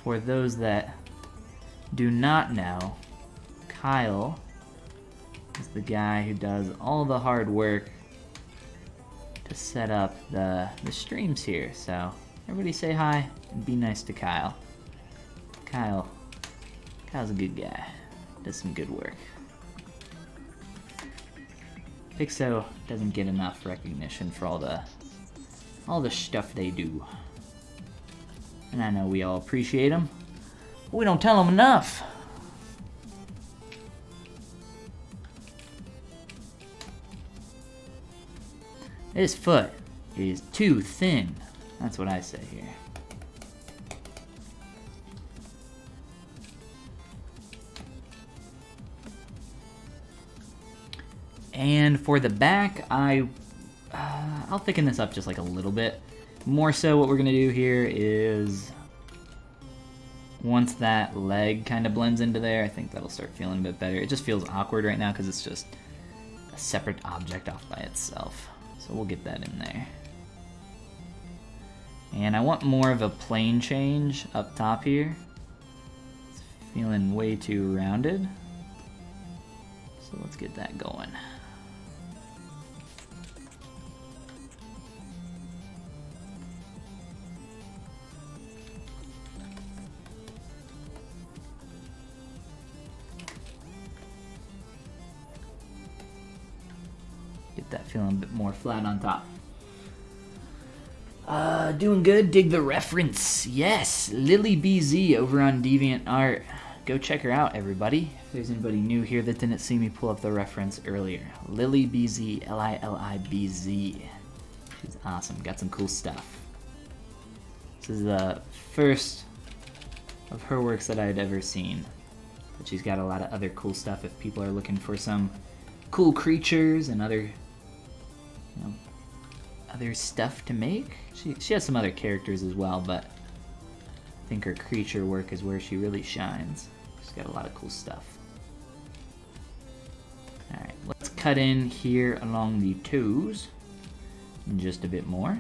For those that do not know, Kyle is the guy who does all the hard work to set up the streams here. So everybody say hi and be nice to Kyle. Kyle's a good guy. Does some good work. Pixo doesn't get enough recognition for all the stuff they do. And I know we all appreciate them, but we don't tell them enough. This foot is too thin. That's what I say here. And for the back, I'll thicken this up just like a little bit. More so what we're gonna do here is, once that leg kind of blends into there, I think that'll start feeling a bit better. It just feels awkward right now because it's just a separate object off by itself. So we'll get that in there. And I want more of a plane change up top here. It's feeling way too rounded. So let's get that going. Get that feeling a bit more flat on top. Doing good. Dig the reference. Yes, lilibz over on DeviantArt. Go check her out, everybody. If there's anybody new here that didn't see me pull up the reference earlier. lilibz, L-I-L-I-B-Z. She's awesome. Got some cool stuff. This is the first of her works that I'd ever seen. But she's got a lot of other cool stuff if people are looking for some cool creatures and other, you know, other stuff to make. She has some other characters as well, but I think her creature work is where she really shines. She's got a lot of cool stuff. Alright, let's cut in here along the toes just a bit more.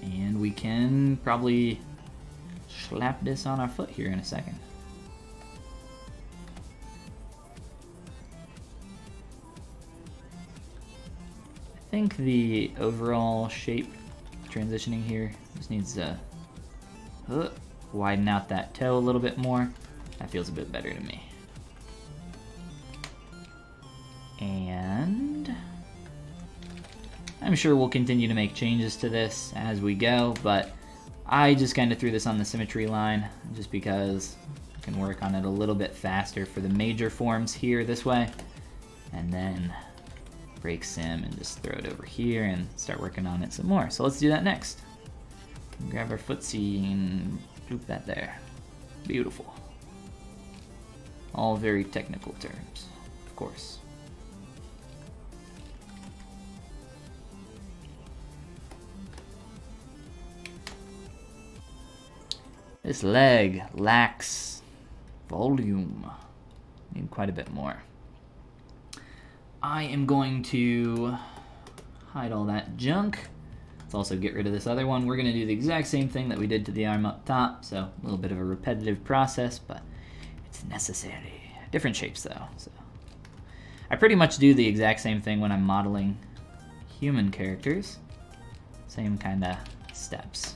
And we can probably slap this on our foot here in a second. I think the overall shape transitioning here just needs to widen out that toe a little bit more. That feels a bit better to me. And I'm sure we'll continue to make changes to this as we go, but I just kind of threw this on the symmetry line just because I can work on it a little bit faster for the major forms here this way, and then break sim and just throw it over here and start working on it some more. So let's do that next. Grab our footsie and droop that there. Beautiful. All very technical terms, of course. This leg lacks volume. Need quite a bit more. I am going to hide all that junk. Let's also get rid of this other one. We're going to do the exact same thing that we did to the arm up top, so a little bit of a repetitive process, but it's necessary. Different shapes though. So I pretty much do the exact same thing when I'm modeling human characters. Same kind of steps.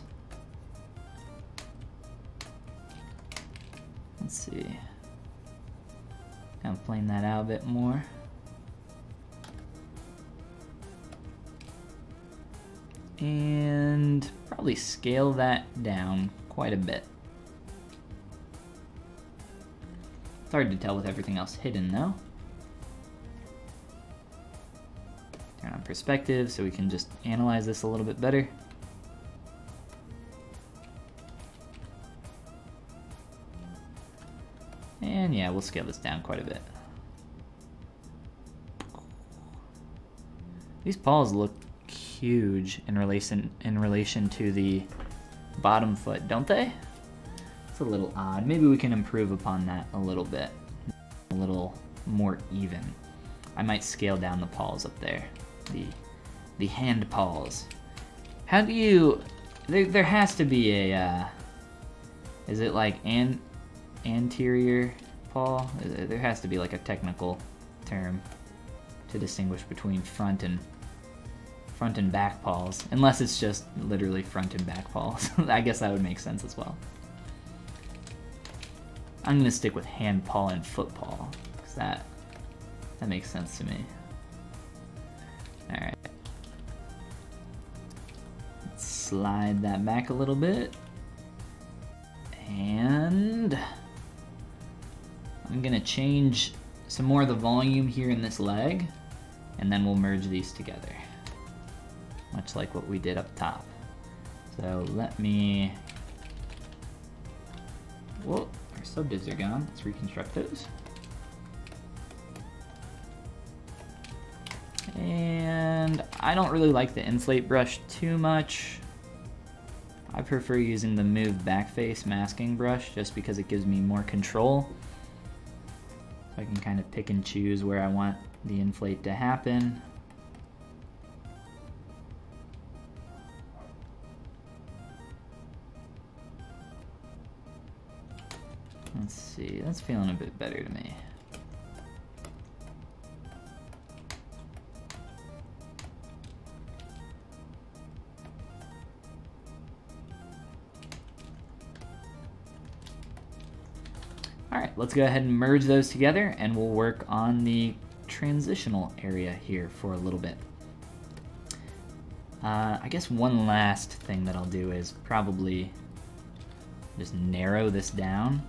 Let's see. Kind of plane that out a bit more. And probably scale that down quite a bit. It's hard to tell with everything else hidden though. Turn on top-down perspective so we can just analyze this a little bit better. And yeah, we'll scale this down quite a bit. These paws look huge in relation to the bottom foot, don't they? It's a little odd. Maybe we can improve upon that a little bit. A little more even. I might scale down the paws up there. The hand paws. How do you... There has to be a... is it like anterior paw? There has to be like a technical term to distinguish between front and back paws. Unless it's just literally front and back paws. I guess that would make sense as well. I'm gonna stick with hand paw and foot paw, because that makes sense to me. Alright. Let's slide that back a little bit. And I'm gonna change some more of the volume here in this leg, and then we'll merge these together. Much like what we did up top. So let me... Whoa. Our subdivs are gone. Let's reconstruct those. And I don't really like the inflate brush too much. I prefer using the move backface masking brush just because it gives me more control. So I can kind of pick and choose where I want the inflate to happen. Let's see, that's feeling a bit better to me. Alright, let's go ahead and merge those together and we'll work on the transitional area here for a little bit. I guess one last thing that I'll do is probably just narrow this down.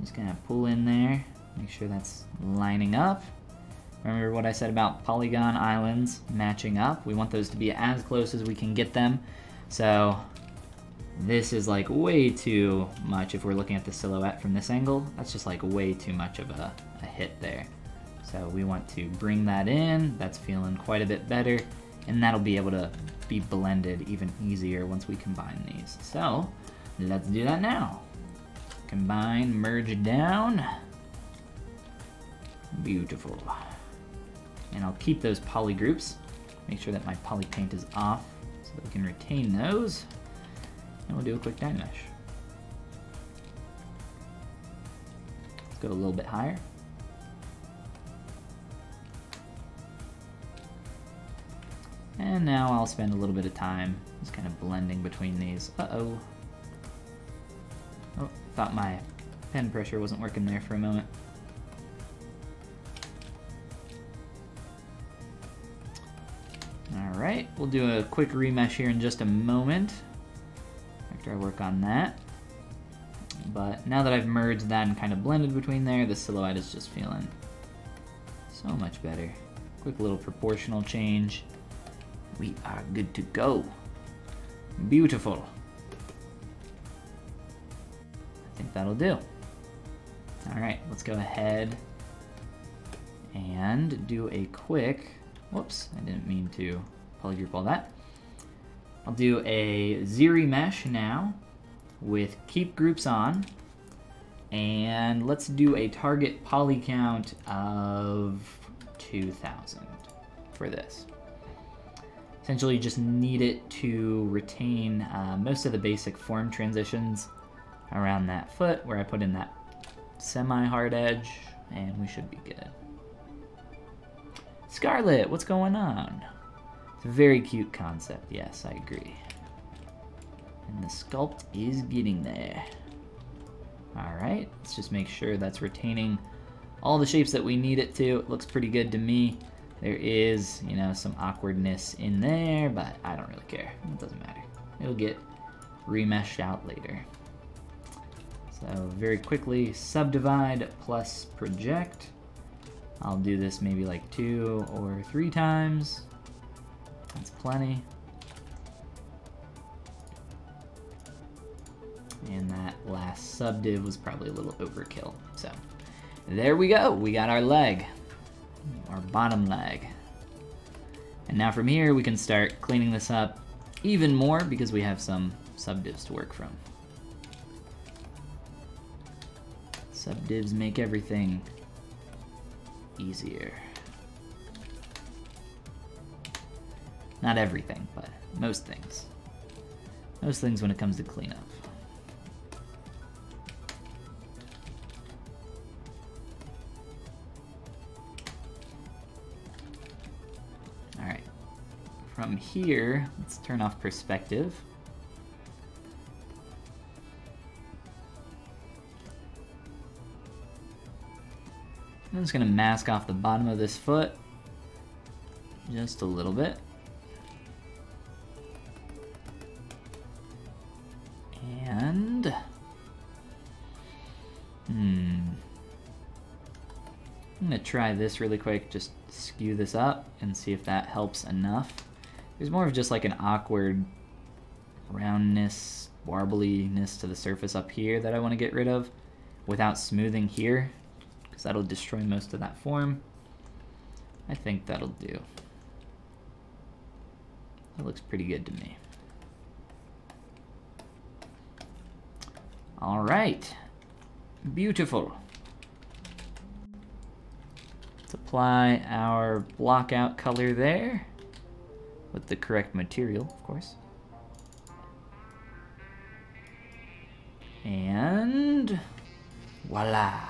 Just gonna pull in there, make sure that's lining up. Remember what I said about polygon islands matching up? We want those to be as close as we can get them. So this is like way too much if we're looking at the silhouette from this angle. That's just like way too much of a hit there. So we want to bring that in. That's feeling quite a bit better. And that'll be able to be blended even easier once we combine these. So let's do that now. Combine, merge down. Beautiful. And I'll keep those poly groups. Make sure that my poly paint is off so that we can retain those. And we'll do a quick dye mesh. Let's go a little bit higher. And now I'll spend a little bit of time just kind of blending between these. Uh-oh. Oh, thought my pen pressure wasn't working there for a moment. Alright, we'll do a quick remesh here in just a moment after I work on that. But now that I've merged that and kind of blended between there, the silhouette is just feeling so much better. Quick little proportional change. We are good to go. Beautiful. I think that'll do. Alright, let's go ahead and do a quick, whoops, I didn't mean to polygroup all that. I'll do a Z-remesh now with keep groups on, and let's do a target poly count of 2000 for this. Essentially, you just need it to retain most of the basic form transitions around that foot where I put in that semi-hard edge, and we should be good. Scarlet, what's going on? It's a very cute concept, yes, I agree. And the sculpt is getting there. Alright, let's just make sure that's retaining all the shapes that we need it to. It looks pretty good to me. There is, you know, some awkwardness in there, but I don't really care. It doesn't matter. It'll get remeshed out later. So very quickly, subdivide plus project. I'll do this maybe like 2 or 3 times. That's plenty. And that last subdiv was probably a little overkill. So there we go. We got our leg, our bottom leg. And now from here we can start cleaning this up even more because we have some subdivs to work from. Subdivs make everything easier. Not everything, but most things. Most things when it comes to cleanup. Alright. From here, let's turn off perspective. I'm just gonna mask off the bottom of this foot just a little bit. And I'm gonna try this really quick, just skew this up and see if that helps enough. There's more of just like an awkward roundness, warbliness to the surface up here that I want to get rid of without smoothing here, because that'll destroy most of that form. I think that'll do. That looks pretty good to me. All right, beautiful. Let's apply our block out color there with the correct material, of course. And voila.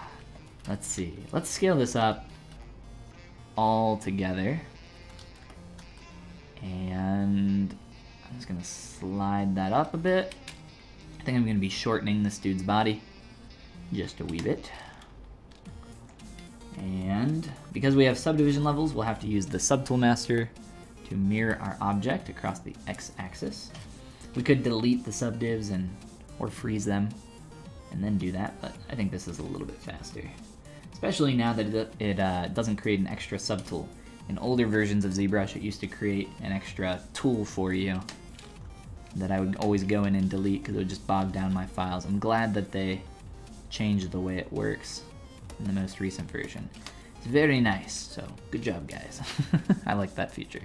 Let's see, let's scale this up all together. And I'm just gonna slide that up a bit. I think I'm gonna be shortening this dude's body just a wee bit. And because we have subdivision levels, we'll have to use the subtool master to mirror our object across the x-axis. We could delete the subdivs or freeze them and then do that, but I think this is a little bit faster. Especially now that it doesn't create an extra subtool. In older versions of ZBrush, it used to create an extra tool for you that I would always go in and delete because it would just bog down my files. I'm glad that they changed the way it works in the most recent version. It's very nice, so good job, guys. I like that feature.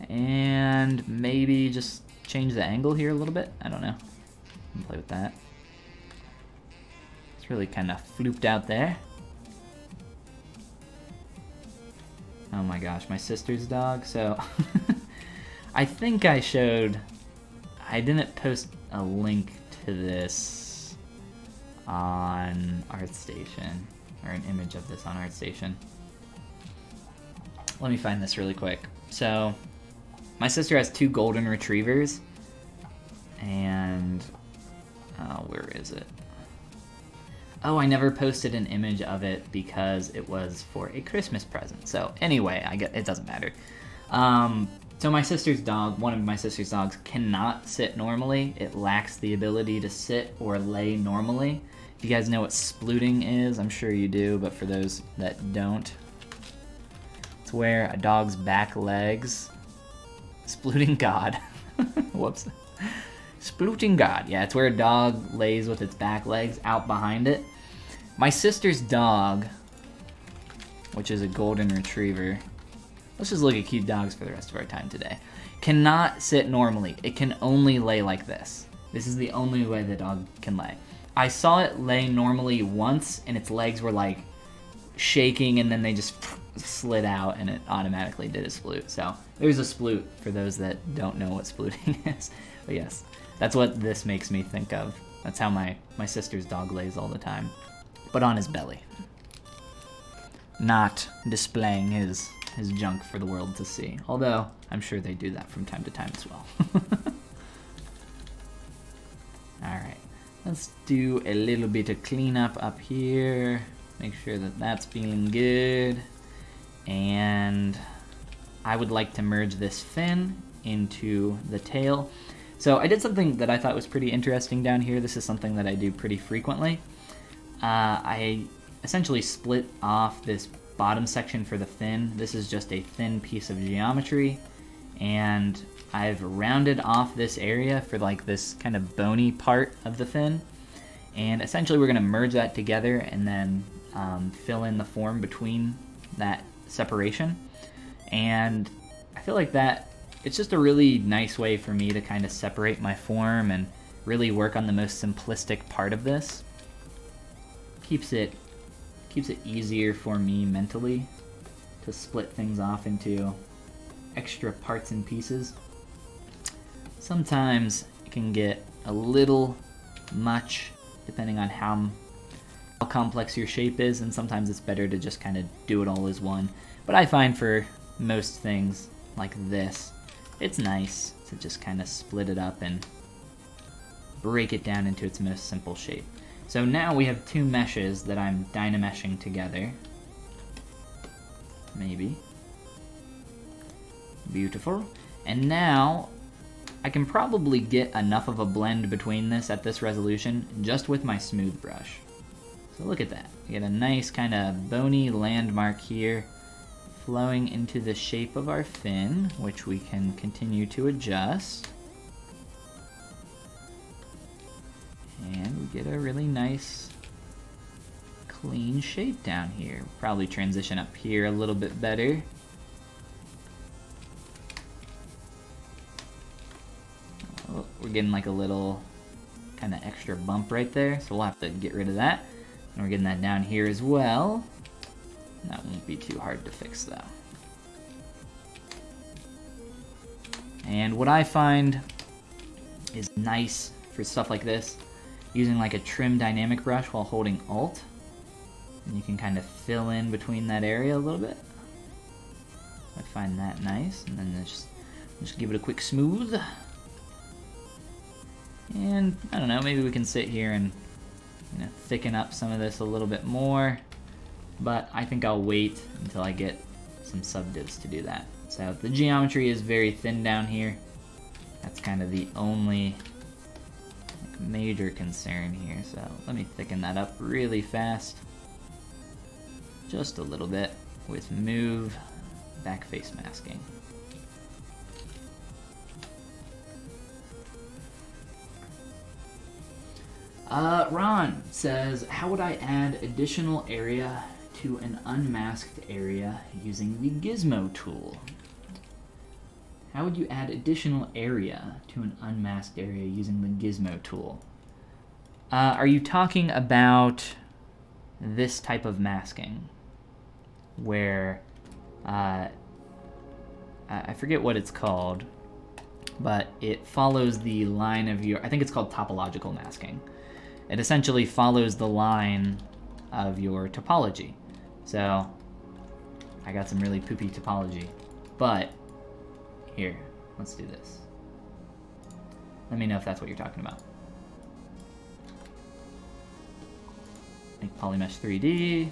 And maybe just change the angle here a little bit. I don't know. Play with that. It's really kind of flooped out there. Oh my gosh, my sister's dog. So I think I didn't post a link to this on ArtStation, or an image of this on ArtStation. Let me find this really quick. So my sister has 2 golden retrievers, and where is it? Oh, I never posted an image of it because it was for a Christmas present. So anyway, it doesn't matter. So my sister's dog, one of my sister's dogs, cannot sit normally. It lacks the ability to sit or lay normally. If you guys know what splooting is, I'm sure you do, but for those that don't, it's where a dog's back legs, splooting God, whoops. Splooting God, yeah, it's where a dog lays with its back legs out behind it. My sister's dog, which is a golden retriever, let's just look at cute dogs for the rest of our time today, cannot sit normally. It can only lay like this. This is the only way the dog can lay. I saw it lay normally once, and its legs were like shaking, and then they just slid out, and it automatically did a sploot. So there's a sploot for those that don't know what splooting is. But yes, that's what this makes me think of. That's how my sister's dog lays all the time, but on his belly, not displaying his junk for the world to see. Although I'm sure they do that from time to time as well. All right, let's do a little bit of cleanup up here. Make sure that that's feeling good. And I would like to merge this fin into the tail. So I did something that I thought was pretty interesting down here. This is something that I do pretty frequently. I essentially split off this bottom section for the fin. This is just a thin piece of geometry, and I've rounded off this area for like this kind of bony part of the fin, and essentially we're going to merge that together and then fill in the form between that separation. And I feel like that it's just a really nice way for me to kind of separate my form and really work on the most simplistic part of this. Keeps it easier for me mentally to split things off into extra parts and pieces. Sometimes it can get a little much depending on how complex your shape is, and sometimes it's better to just kind of do it all as one. But I find for most things like this, it's nice to just kind of split it up and break it down into its most simple shape. So now we have two meshes that I'm dynameshing together. Maybe. Beautiful. And now I can probably get enough of a blend between this at this resolution just with my smooth brush. So look at that. We get a nice kind of bony landmark here flowing into the shape of our fin, which we can continue to adjust. And we get a really nice clean shape down here. Probably transition up here a little bit better. Oh, we're getting like a little kind of extra bump right there, so we'll have to get rid of that. And we're getting that down here as well. That won't be too hard to fix though. And what I find is nice for stuff like this, using like a trim dynamic brush while holding Alt, and you can kind of fill in between that area a little bit. I find that nice, and then just give it a quick smooth. And I don't know, maybe we can sit here and thicken up some of this a little bit more, but I think I'll wait until I get some subdivs to do that. So the geometry is very thin down here. That's kind of the only major concern here, so let me thicken that up really fast, just a little bit, with move back face masking. Ron says, how would I add additional area to an unmasked area using the gizmo tool? How would you add additional area to an unmasked area using the gizmo tool? Are you talking about this type of masking where I forget what it's called, but it follows the line of your, I think it's called topological masking. It essentially follows the line of your topology. So I got some really poopy topology, but here, let's do this. Let me know if that's what you're talking about. Make Polymesh 3D.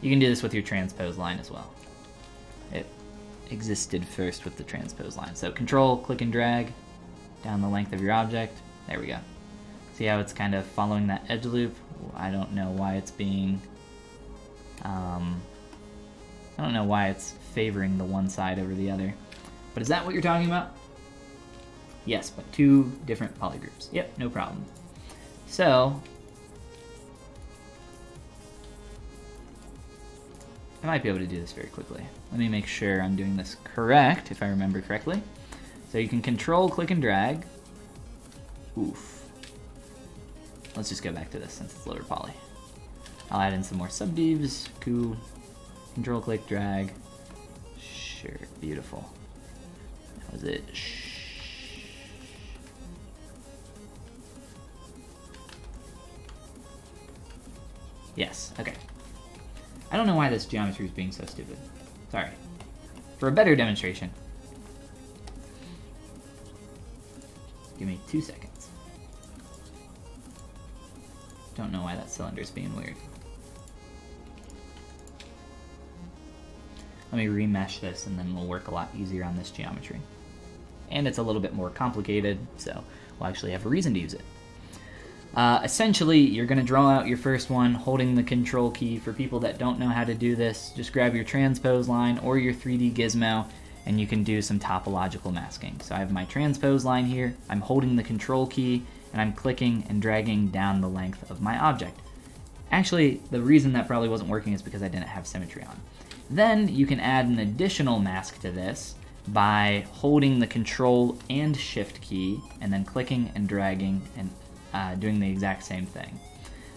You can do this with your transpose line as well. It existed first with the transpose line. So Control, click and drag down the length of your object. There we go. See how it's kind of following that edge loop? I don't know why it's being, I don't know why it's favoring the one side over the other. But is that what you're talking about? Yes, but two different polygroups. Yep, no problem. So I might be able to do this very quickly. Let me make sure I'm doing this correct, if I remember correctly. So you can Control, click and drag. Oof. Let's just go back to this since it's lower poly. I'll add in some more subdivs. Cool. Control, click, drag. Sure, beautiful. That was it. Yes, okay. I don't know why this geometry is being so stupid. Sorry. For a better demonstration, give me 2 seconds. Don't know why that cylinder is being weird. Let me remesh this and then we'll work a lot easier on this geometry. and it's a little bit more complicated, so we'll actually have a reason to use it. Essentially, you're going to draw out your first one holding the control key. For people that don't know how to do this, just grab your transpose line or your 3D gizmo, and you can do some topological masking. So I have my transpose line here, I'm holding the control key, and I'm clicking and dragging down the length of my object. Actually, the reason that probably wasn't working is because I didn't have symmetry on. Then you can add an additional mask to this by holding the control and shift key, and then clicking and dragging and doing the exact same thing.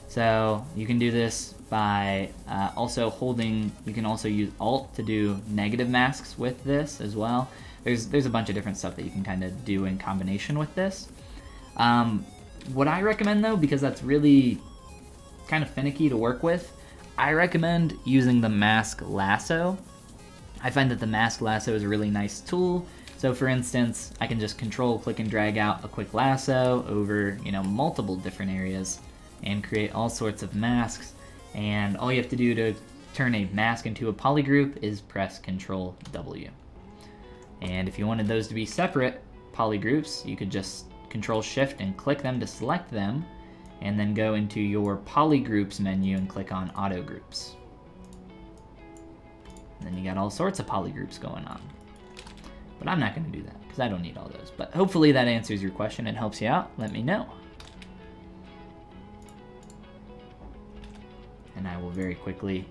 So you can do this by also holding, you can also use Alt to do negative masks with this as well. There's a bunch of different stuff that you can kind of do in combination with this. What I recommend though, because that's really kind of finicky to work with, I recommend using the mask lasso. I find that the mask lasso is a really nice tool. So for instance, I can just control, click, and drag out a quick lasso over, multiple different areas and create all sorts of masks. And all you have to do to turn a mask into a polygroup is press Control W. And if you wanted those to be separate polygroups, you could just Control Shift and click them to select them, and then go into your polygroups menu and click on Auto Groups. And then you got all sorts of polygroups going on. But I'm not going to do that because I don't need all those. But hopefully that answers your question and helps you out. Let me know. And I will very quickly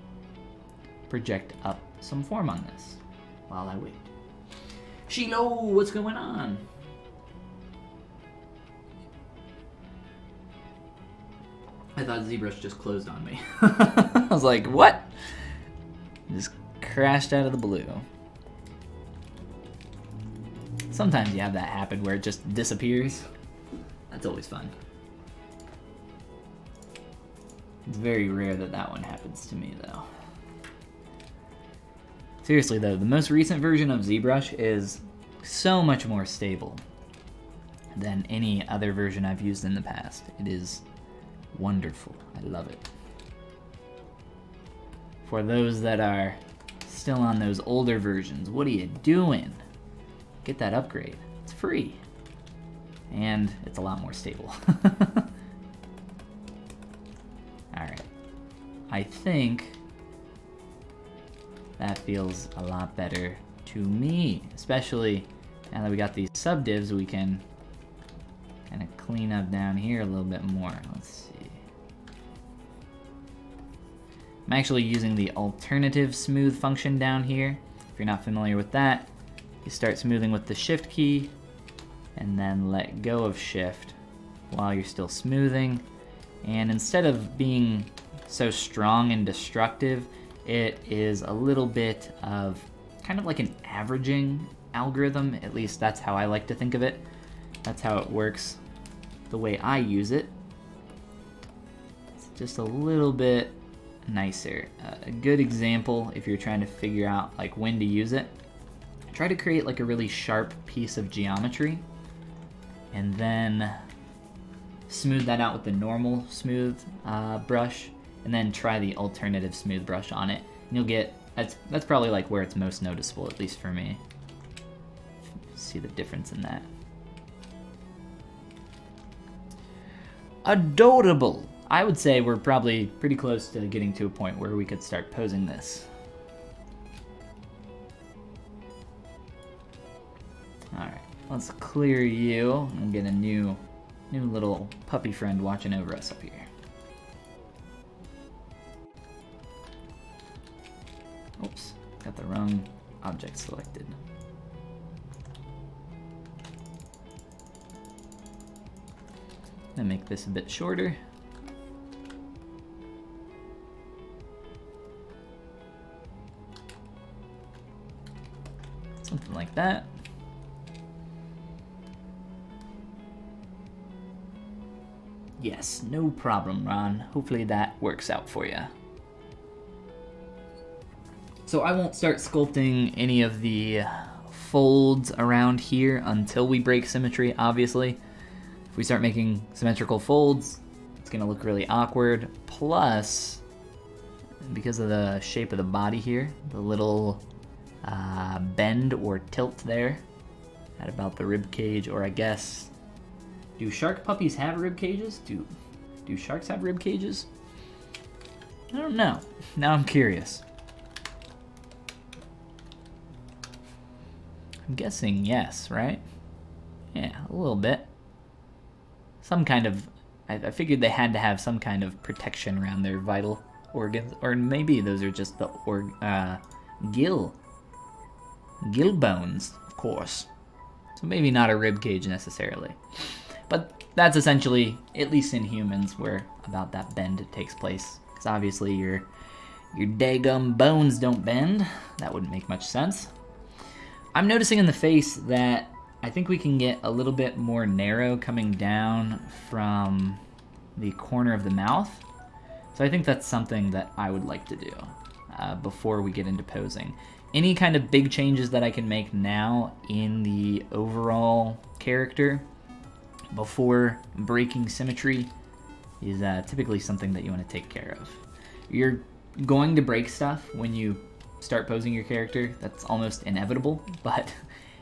project up some form on this while I wait. Shiloh, what's going on? I thought ZBrush just closed on me. I was like, what? Just crashed out of the blue. Sometimes you have that happen where it just disappears. That's always fun. It's very rare that that one happens to me though. Seriously though, the most recent version of ZBrush is so much more stable than any other version I've used in the past. It is wonderful. I love it. For those that are still on those older versions, what are you doing? Get that upgrade. It's free. And it's a lot more stable. Alright. I think that feels a lot better to me. Especially now that we got these subdivs, we can kind of clean up down here a little bit more. Let's see. I'm actually using the alternative smooth function down here. If you're not familiar with that, you start smoothing with the shift key and then let go of shift while you're still smoothing. And instead of being so strong and destructive, it is a little bit of kind of like an averaging algorithm. At least that's how I like to think of it. That's how it works the way I use it. It's just a little bit nicer. A good example, if you're trying to figure out like when to use it, try to create like a really sharp piece of geometry and then smooth that out with the normal smooth brush, and then try the alternative smooth brush on it. And you'll get, that's probably like where it's most noticeable, at least for me. See the difference in that. Adorable! I would say we're probably pretty close to getting to a point where we could start posing this. Alright, let's clear you and get a new little puppy friend watching over us up here. Oops, got the wrong object selected. Gonna make this a bit shorter. Something like that. Yes, no problem, Ron. Hopefully that works out for you. So I won't start sculpting any of the folds around here until we break symmetry, obviously. If we start making symmetrical folds, it's gonna look really awkward. Plus, because of the shape of the body here, the little bend or tilt there, at about the rib cage, or I guess, do shark puppies have rib cages? Do sharks have rib cages? I don't know. Now I'm curious. I'm guessing yes, right? Yeah, a little bit. Some kind of, I figured they had to have some kind of protection around their vital organs, or maybe those are just the gill bones, of course. So maybe not a rib cage necessarily. But that's essentially, at least in humans, where about that bend takes place. Because obviously your daggum bones don't bend. That wouldn't make much sense. I'm noticing in the face that I think we can get a little bit more narrow coming down from the corner of the mouth. So I think that's something that I would like to do before we get into posing. Any kind of big changes that I can make now in the overall character before breaking symmetry is typically something that you want to take care of. You're going to break stuff when you start posing your character. That's almost inevitable, but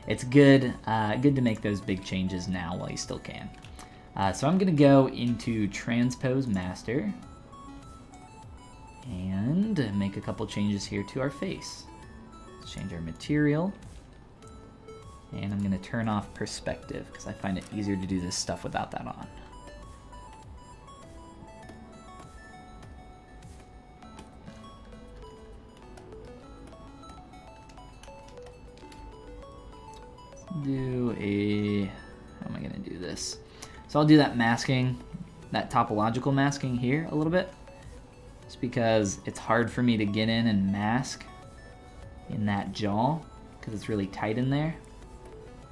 it's good to make those big changes now while you still can. So I'm going to go into Transpose Master and make a couple changes here to our face. Let's change our material. And I'm going to turn off perspective because I find it easier to do this stuff without that on. How am I going to do this? So I'll do that masking, that topological masking here a little bit. Just because it's hard for me to get in and mask in that jaw because it's really tight in there.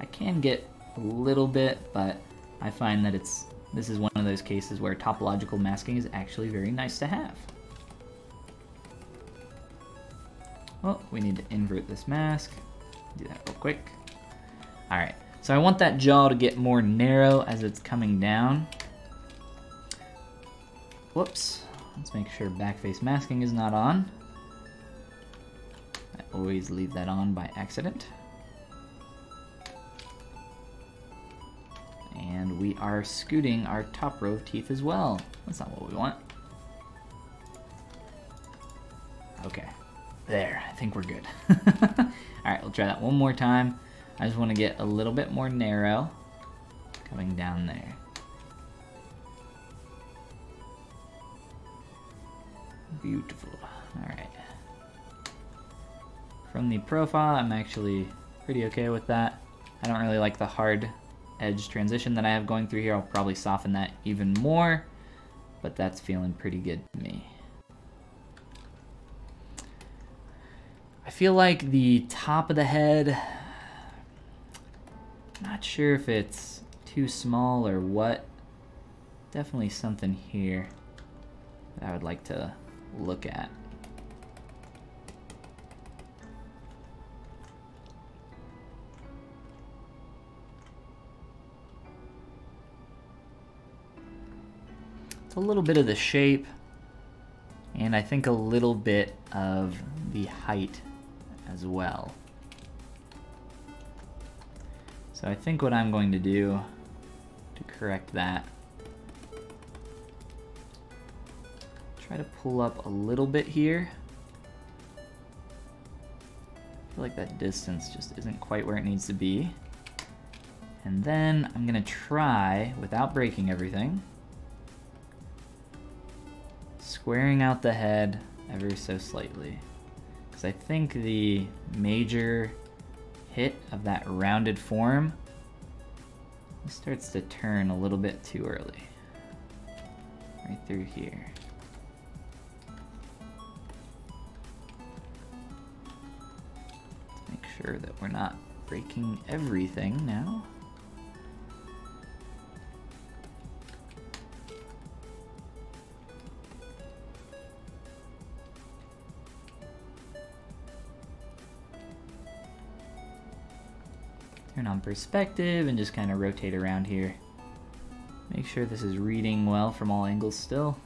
I can get a little bit, but I find that this is one of those cases where topological masking is actually very nice to have. Well, we need to invert this mask. Do that real quick. Alright, so I want that jaw to get more narrow as it's coming down. Whoops. Let's make sure backface masking is not on. I always leave that on by accident. And we are scooting our top row of teeth as well. That's not what we want. Okay, there, I think we're good. Alright, we'll try that one more time. I just want to get a little bit more narrow coming down there. Beautiful. Alright. From the profile, I'm actually pretty okay with that. I don't really like the hard edge transition that I have going through here. I'll probably soften that even more, but that's feeling pretty good to me. I feel like the top of the head, not sure if it's too small or what. Definitely something here that I would like to look at. It's a little bit of the shape, and I think a little bit of the height as well. So I think what I'm going to do to correct that, try to pull up a little bit here. I feel like that distance just isn't quite where it needs to be. And then I'm gonna try, without breaking everything, squaring out the head ever so slightly. Because I think the major hit of that rounded form starts to turn a little bit too early. Right through here. Let's make sure that we're not breaking everything now. Turn on perspective and just kind of rotate around here. Make sure this is reading well from all angles still.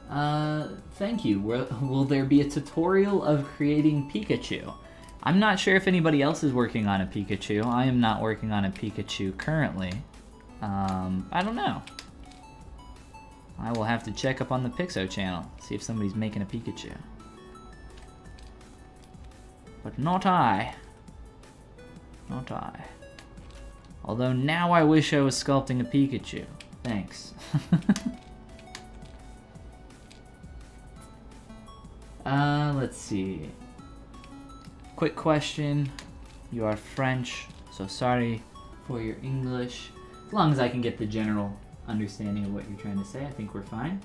Thank you. Will there be a tutorial of creating Pikachu? I'm not sure if anybody else is working on a Pikachu. I am not working on a Pikachu currently. I don't know. I will have to check up on the Pixo channel, see if somebody's making a Pikachu. But not I. Not I. Although now I wish I was sculpting a Pikachu. Thanks. Let's see. Quick question. You are French, so sorry for your English. As long as I can get the general understanding of what you're trying to say, I think we're fine.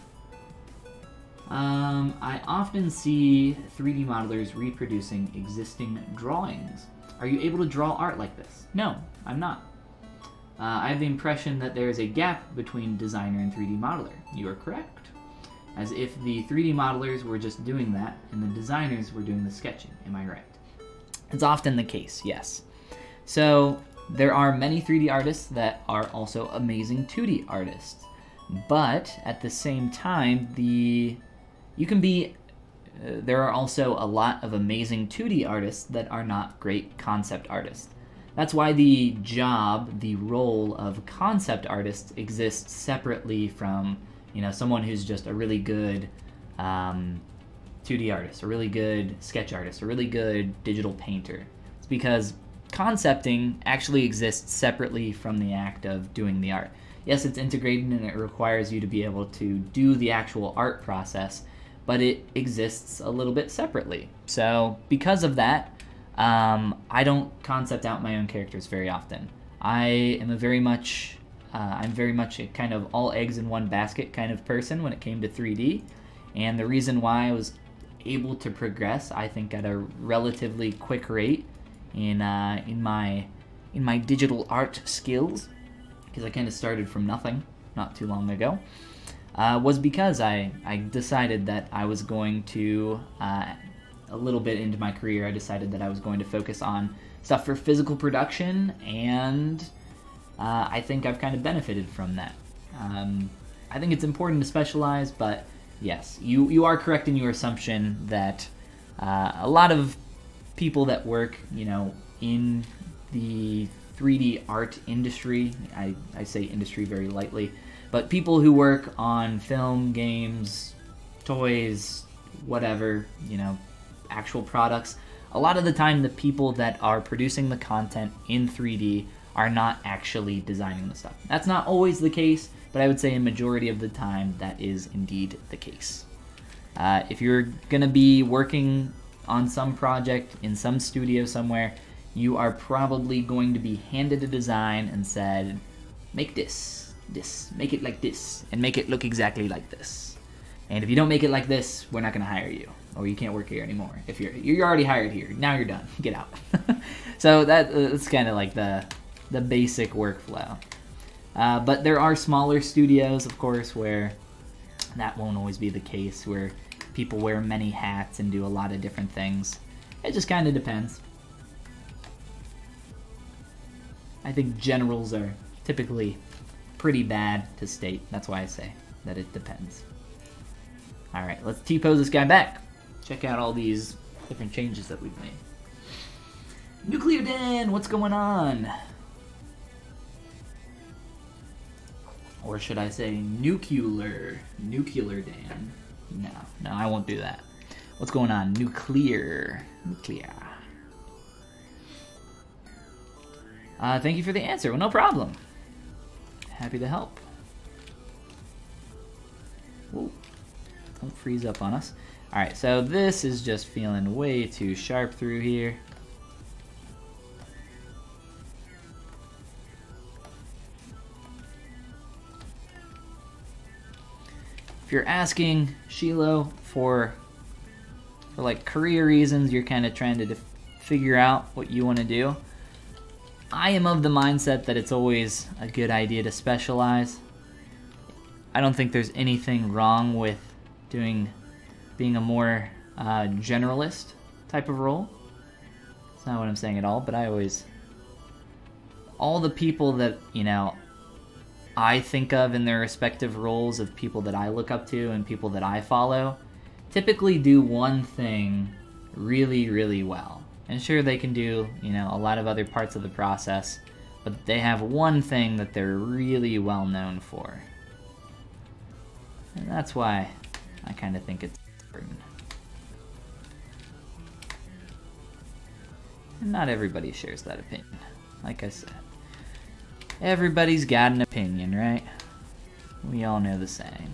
I often see 3D modelers reproducing existing drawings. Are you able to draw art like this? No, I'm not. I have the impression that there is a gap between designer and 3D modeler. You are correct. As if the 3D modelers were just doing that and the designers were doing the sketching. Am I right? It's often the case, yes. So there are many 3D artists that are also amazing 2D artists. But at the same time, there are also a lot of amazing 2D artists that are not great concept artists. That's why the role of concept artist exists separately from, someone who's just a really good 2D artist, a really good sketch artist, a really good digital painter. It's because concepting actually exists separately from the act of doing the art. Yes, it's integrated and it requires you to be able to do the actual art process, but it exists a little bit separately. So because of that, I don't concept out my own characters very often. I'm very much a kind of all eggs in one basket kind of person when it came to 3D, and the reason why I was able to progress, I think, at a relatively quick rate in my digital art skills, because I kind of started from nothing not too long ago, was because I decided that I was going to, a little bit into my career, I decided that I was going to focus on stuff for physical production, and I think I've kind of benefited from that. I think it's important to specialize, but yes, you are correct in your assumption that a lot of people that work, in the 3D art industry, I say industry very lightly, but people who work on film, games, toys, whatever, actual products, a lot of the time the people that are producing the content in 3D are not actually designing the stuff. That's not always the case, but I would say a majority of the time that is indeed the case. If you're gonna be working on some project in some studio somewhere, you are probably going to be handed a design and said, make this, make it like this, and make it look exactly like this. And if you don't make it like this, we're not gonna hire you, or you can't work here anymore. If you're already hired here, now you're done, get out. So that's kind of like the basic workflow. But there are smaller studios, of course, where that won't always be the case, where people wear many hats and do a lot of different things. It just kind of depends. I think generals are typically pretty bad to state. That's why I say that it depends. Alright, let's T-pose this guy back. Check out all these different changes that we've made. Nuclear Dan, what's going on? Or should I say nuclear Dan? No, I won't do that. What's going on? Nuclear. Thank you for the answer. Well, no problem. Happy to help. Whoa. Don't freeze up on us. Alright, so this is just feeling way too sharp through here. If you're asking Shiloh for like career reasons, you're kind of trying to figure out what you want to do, I am of the mindset that it's always a good idea to specialize. I don't think there's anything wrong with being a more generalist type of role. That's not what I'm saying at all, but all the people that, I think of in their respective roles of people that I look up to and people that I follow typically do one thing really, really well. And sure, they can do, you know, a lot of other parts of the process, but they have one thing that they're really well known for. And that's why I kind of think it's important. And not everybody shares that opinion, like I said. Everybody's got an opinion, right? We all know the saying.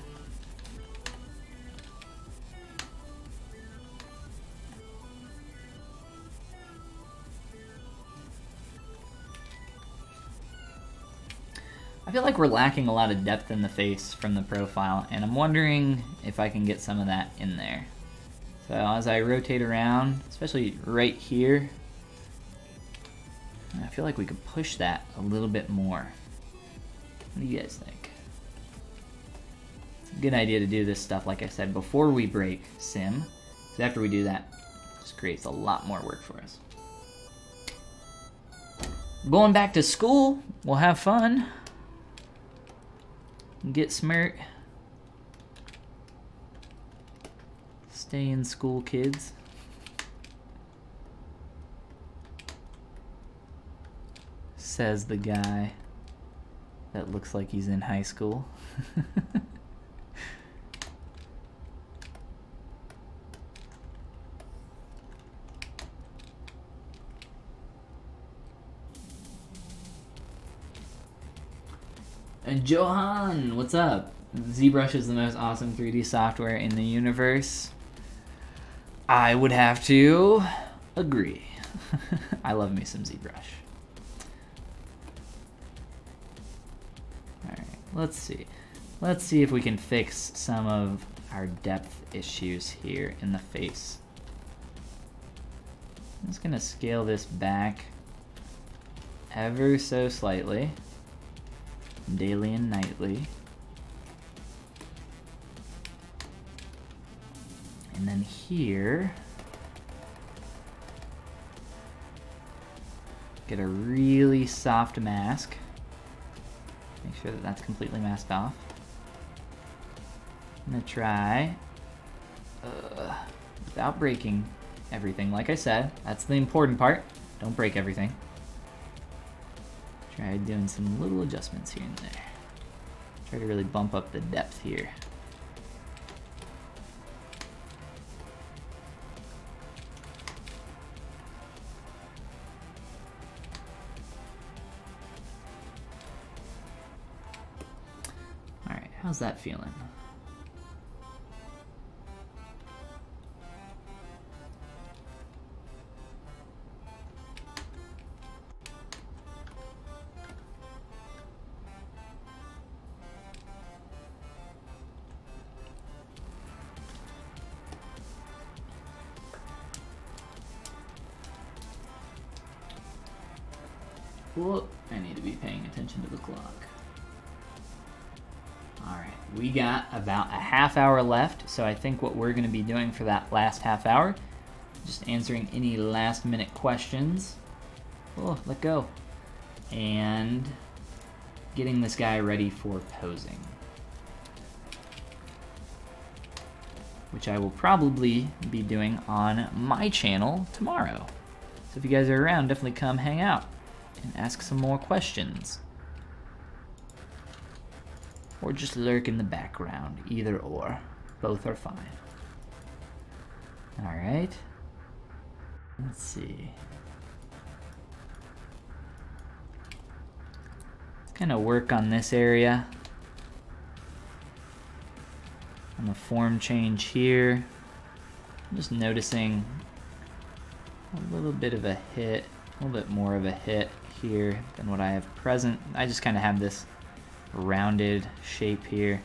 I feel like we're lacking a lot of depth in the face from the profile, and I'm wondering if I can get some of that in there. So as I rotate around, especially right here, I feel like we could push that a little bit more. What do you guys think? It's a good idea to do this stuff, like I said, before we break sim, because after we do that, it just creates a lot more work for us. Going back to school, we'll have fun. Get smart. Stay in school, kids. Says the guy that looks like he's in high school. And Johan, what's up? ZBrush is the most awesome 3D software in the universe. I would have to agree. I love me some ZBrush. Alright, let's see. Let's see if we can fix some of our depth issues here in the face. I'm just gonna scale this back ever so slightly. Daily and nightly. And then here, get a really soft mask. Make sure that that's completely masked off. I'm gonna try, without breaking everything, like I said, that's the important part. Don't break everything. Try doing some little adjustments here and there. Try to really bump up the depth here. Alright, how's that feeling? Whoop, I need to be paying attention to the clock. Alright, we got about a half hour left, so I think what we're going to be doing for that last half hour, just answering any last minute questions. Oh, let go. And getting this guy ready for posing. Which I will probably be doing on my channel tomorrow. So if you guys are around, definitely come hang out and ask some more questions. Or just lurk in the background, either or. Both are fine. Alright. Let's see. Let's kind of work on this area. On the form change here. I'm just noticing a little bit of a hit, a little bit more of a hit here than what I have present. I just kind of have this rounded shape here.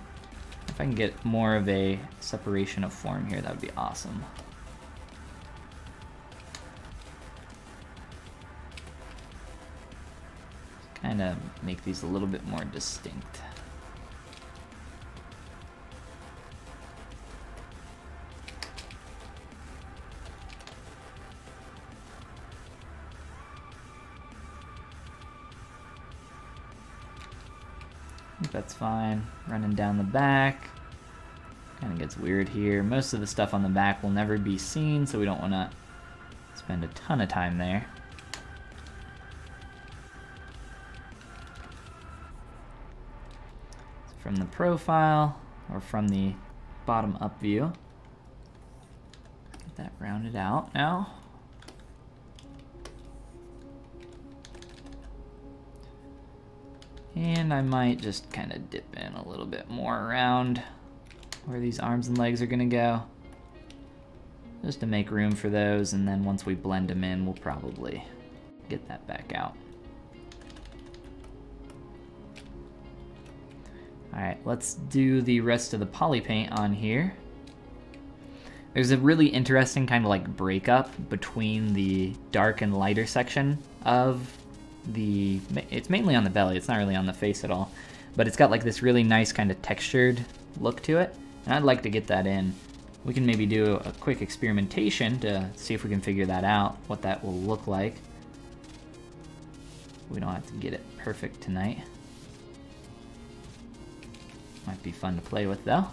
If I can get more of a separation of form here, that would be awesome. Kind of make these a little bit more distinct. think that's fine. Running down the back. Kind of gets weird here. Most of the stuff on the back will never be seen, so we don't want to spend a ton of time there. So from the profile, or from the bottom up view, get that rounded out now. And I might just kind of dip in a little bit more around where these arms and legs are gonna go, just to make room for those, and then once we blend them in, we'll probably get that back out. Alright, let's do the rest of the poly paint on here. There's a really interesting kind of like breakup between the dark and lighter section of the, it's mainly on the belly, it's not really on the face at all, but it's got like this really nice kind of textured look to it, and I'd like to get that in. We can maybe do a quick experimentation to see if we can figure that out, what that will look like. We don't have to get it perfect tonight. Might be fun to play with though.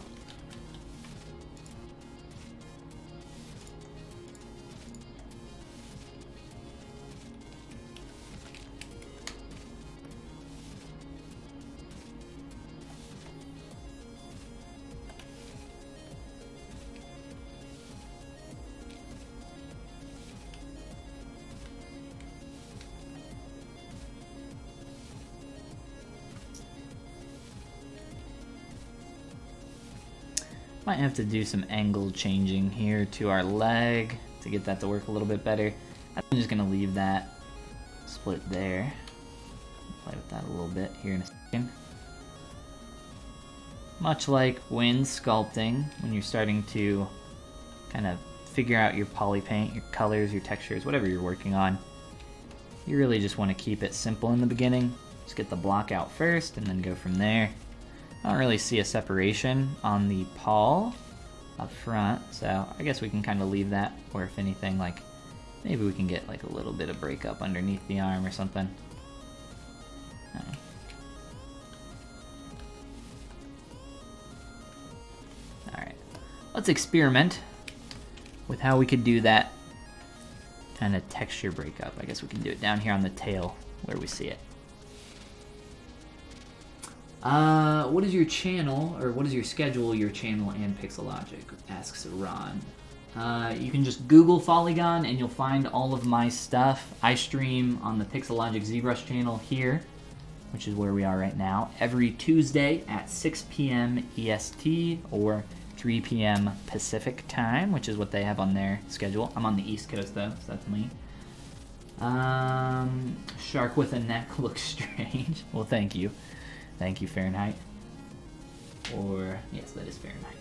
Might have to do some angle changing here to our leg to get that to work a little bit better. I'm just gonna leave that split there. Play with that a little bit here in a second. Much like when sculpting, when you're starting to kind of figure out your poly paint, your colors, your textures, whatever you're working on, you really just want to keep it simple in the beginning. Just get the block out first and then go from there. I don't really see a separation on the paw up front, so I guess we can kind of leave that, or if anything, like maybe we can get like a little bit of breakup underneath the arm or something. Alright, let's experiment with how we could do that kind of texture breakup. I guess we can do it down here on the tail where we see it. What is your channel, or what is your schedule, your channel and Pixelogic? Asks Ron. You can just Google Follygon and you'll find all of my stuff. I stream on the Pixelogic ZBrush channel here, which is where we are right now, every Tuesday at 6 p.m. EST or 3 p.m. Pacific time, which is what they have on their schedule. I'm on the East Coast though, so that's me. Shark with a neck looks strange. Well, thank you. Thank you, Fahrenheit. Or, yes, that is Fahrenheit.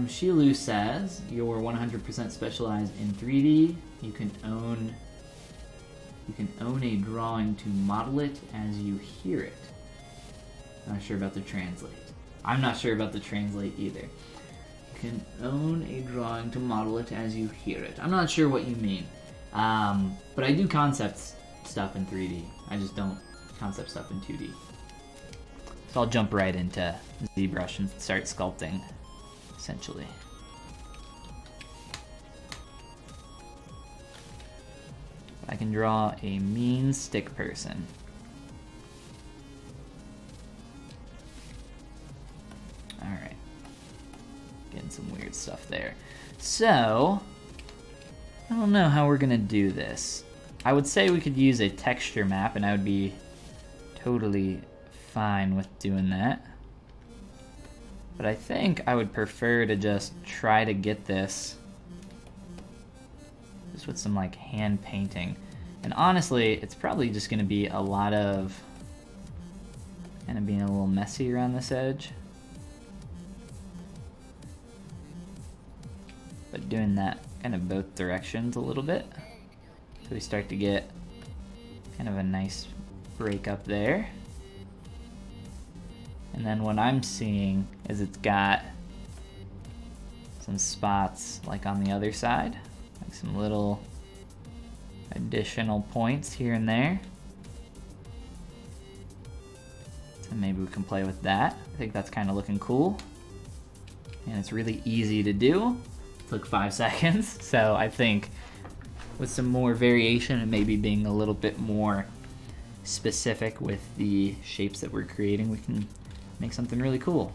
Shilu says, you're 100% specialized in 3D. You can own a drawing to model it as you hear it. Not sure about the translate. I'm not sure about the translate either. You can own a drawing to model it as you hear it. I'm not sure what you mean. But I do concept stuff in 3D. I just don't concept stuff in 2D. So I'll jump right into ZBrush and start sculpting, essentially. I can draw a mean stick person. Alright. Getting some weird stuff there. So, I don't know how we're gonna do this. I would say we could use a texture map and I would be totally fine with doing that. But I think I would prefer to just try to get this just with some like hand painting. And honestly, it's probably just gonna be a lot of kind of being a little messy around this edge. But doing that kind of both directions a little bit. So we start to get kind of a nice break up there. And then what I'm seeing is it's got some spots like on the other side, like some little additional points here and there. And maybe we can play with that. I think that's kind of looking cool. And it's really easy to do. It took 5 seconds. So I think with some more variation and maybe being a little bit more specific with the shapes that we're creating, we can make something really cool.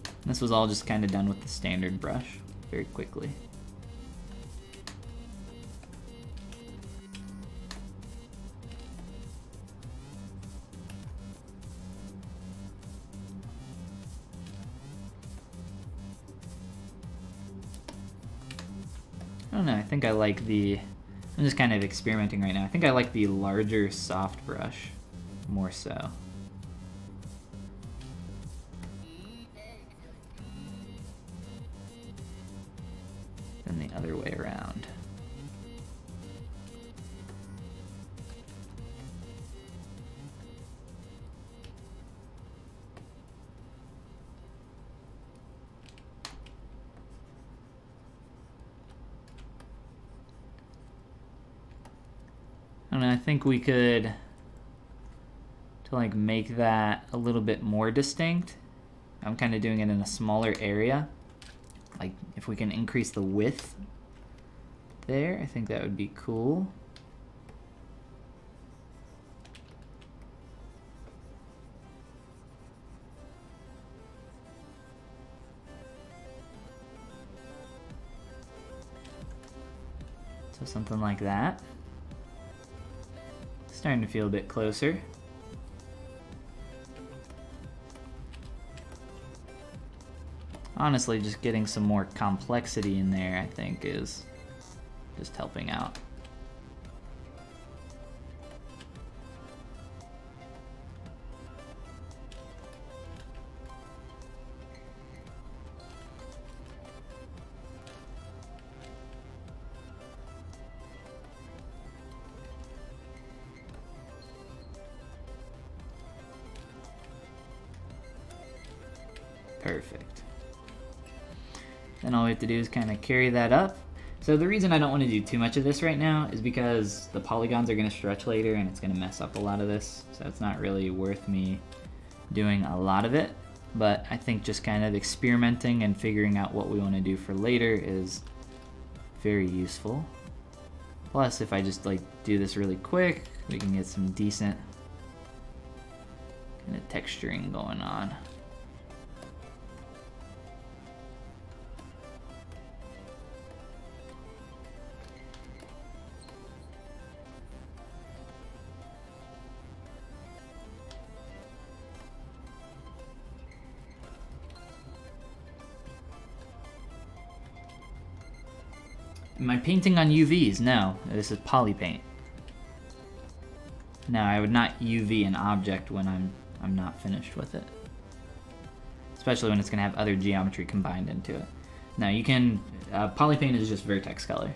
And this was all just kind of done with the standard brush very quickly. I don't know, I think I like the, I'm just kind of experimenting right now. I think I like the larger soft brush more so. Than the other way around. And I think we could, to like make that a little bit more distinct, I'm kind of doing it in a smaller area. Like if we can increase the width there, I think that would be cool. So something like that. Starting to feel a bit closer. Honestly, just getting some more complexity in there, I think, is just helping out. Perfect. Then all we have to do is kind of carry that up. So the reason I don't want to do too much of this right now is because the polygons are going to stretch later and it's going to mess up a lot of this. So it's not really worth me doing a lot of it. But I think just kind of experimenting and figuring out what we want to do for later is very useful. Plus, if I just like do this really quick, we can get some decent kind of texturing going on. Am I painting on UVs? No, this is poly paint. No, I would not UV an object when I'm not finished with it. Especially when it's going to have other geometry combined into it. No, you can, poly paint is just vertex color.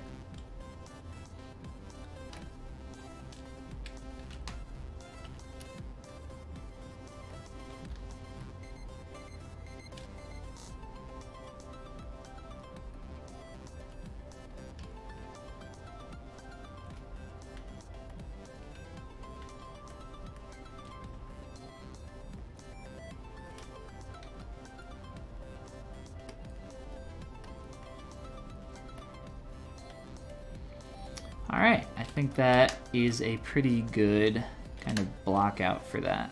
Alright, I think that is a pretty good kind of block out for that.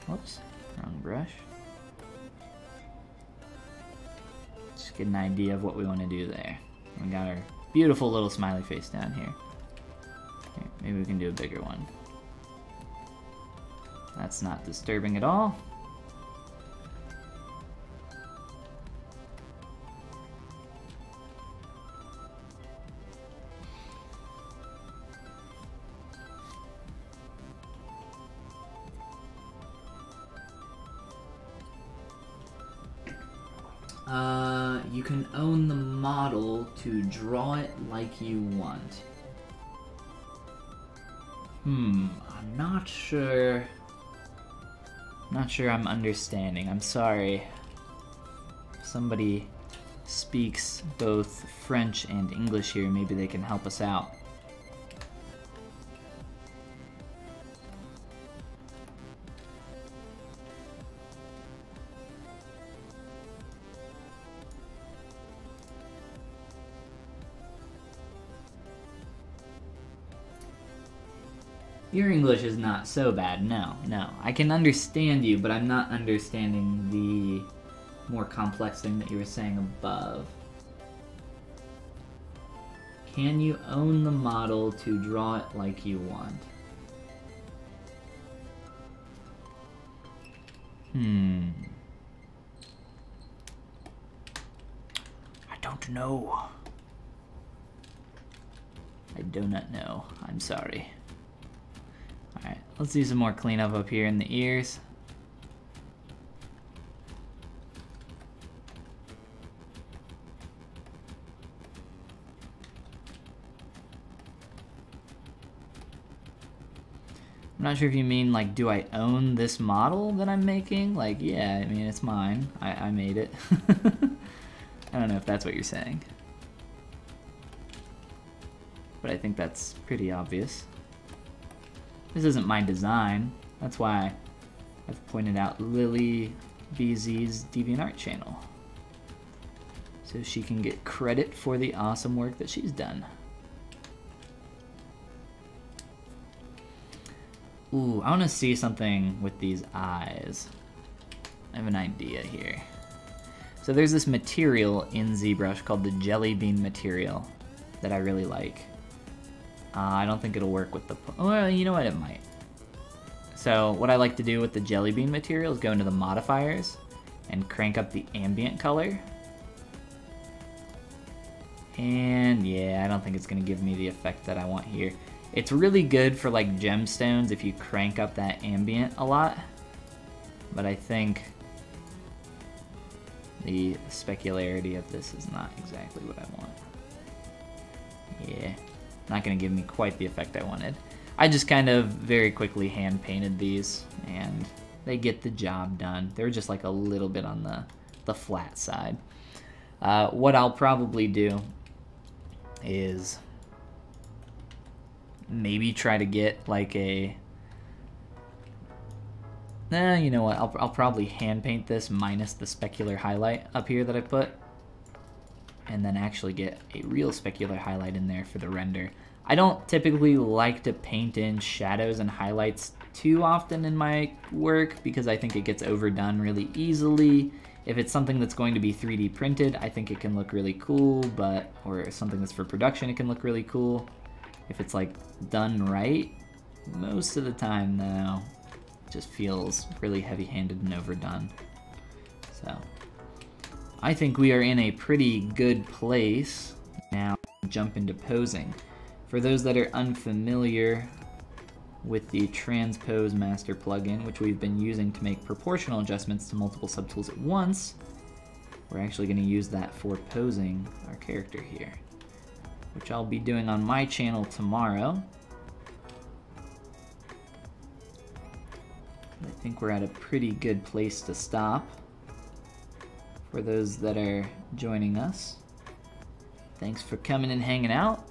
Whoops, wrong brush. Just get an idea of what we want to do there. We got our beautiful little smiley face down here. Here, maybe we can do a bigger one. That's not disturbing at all. You can own the model to draw it like you want. I'm not sure. Not sure I'm understanding. I'm sorry. If somebody speaks both French and English here, maybe they can help us out. Your English is not so bad, no. I can understand you, but I'm not understanding the more complex thing that you were saying above. Can you own the model to draw it like you want? I don't know. I do not know. I'm sorry. Alright, let's do some more cleanup up here in the ears. I'm not sure if you mean, like, do I own this model that I'm making? Like, yeah, I mean, it's mine. I made it. I don't know if that's what you're saying. But I think that's pretty obvious. This isn't my design. That's why I've pointed out lilibz's DeviantArt channel, so she can get credit for the awesome work that she's done. Ooh, I want to see something with these eyes. I have an idea here. So there's this material in ZBrush called the Jellybean Material that I really like. I don't think it'll work with the... Well, you know what? It might. So what I like to do with the Jellybean Material is go into the modifiers and crank up the ambient color. And yeah, I don't think it's going to give me the effect that I want here. It's really good for like gemstones if you crank up that ambient a lot. But I think the specularity of this is not exactly what I want. Yeah. Not going to give me quite the effect I wanted. I just kind of very quickly hand painted these and they get the job done. They're just like a little bit on the flat side. What I'll probably do is maybe try to get like a... you know what, I'll probably hand paint this minus the specular highlight up here that I put, and then actually get a real specular highlight in there for the render. I don't typically like to paint in shadows and highlights too often in my work because I think it gets overdone really easily. If it's something that's going to be 3D printed, I think it can look really cool, or something that's for production, it can look really cool. If it's like done right, most of the time though, it just feels really heavy-handed and overdone. So I think we are in a pretty good place now to jump into posing. For those that are unfamiliar with the Transpose Master plugin, which we've been using to make proportional adjustments to multiple subtools at once, we're actually going to use that for posing our character here, which I'll be doing on my channel tomorrow. I think we're at a pretty good place to stop. For those that are joining us, thanks for coming and hanging out.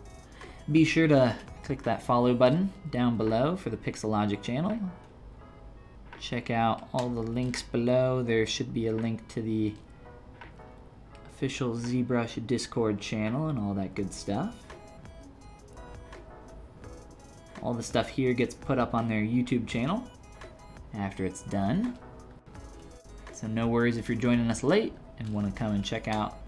Be sure to click that follow button down below for the Pixelogic channel. Check out all the links below. There should be a link to the official ZBrush Discord channel and all that good stuff. All the stuff here gets put up on their YouTube channel after it's done. So no worries if you're joining us late and want to come and check out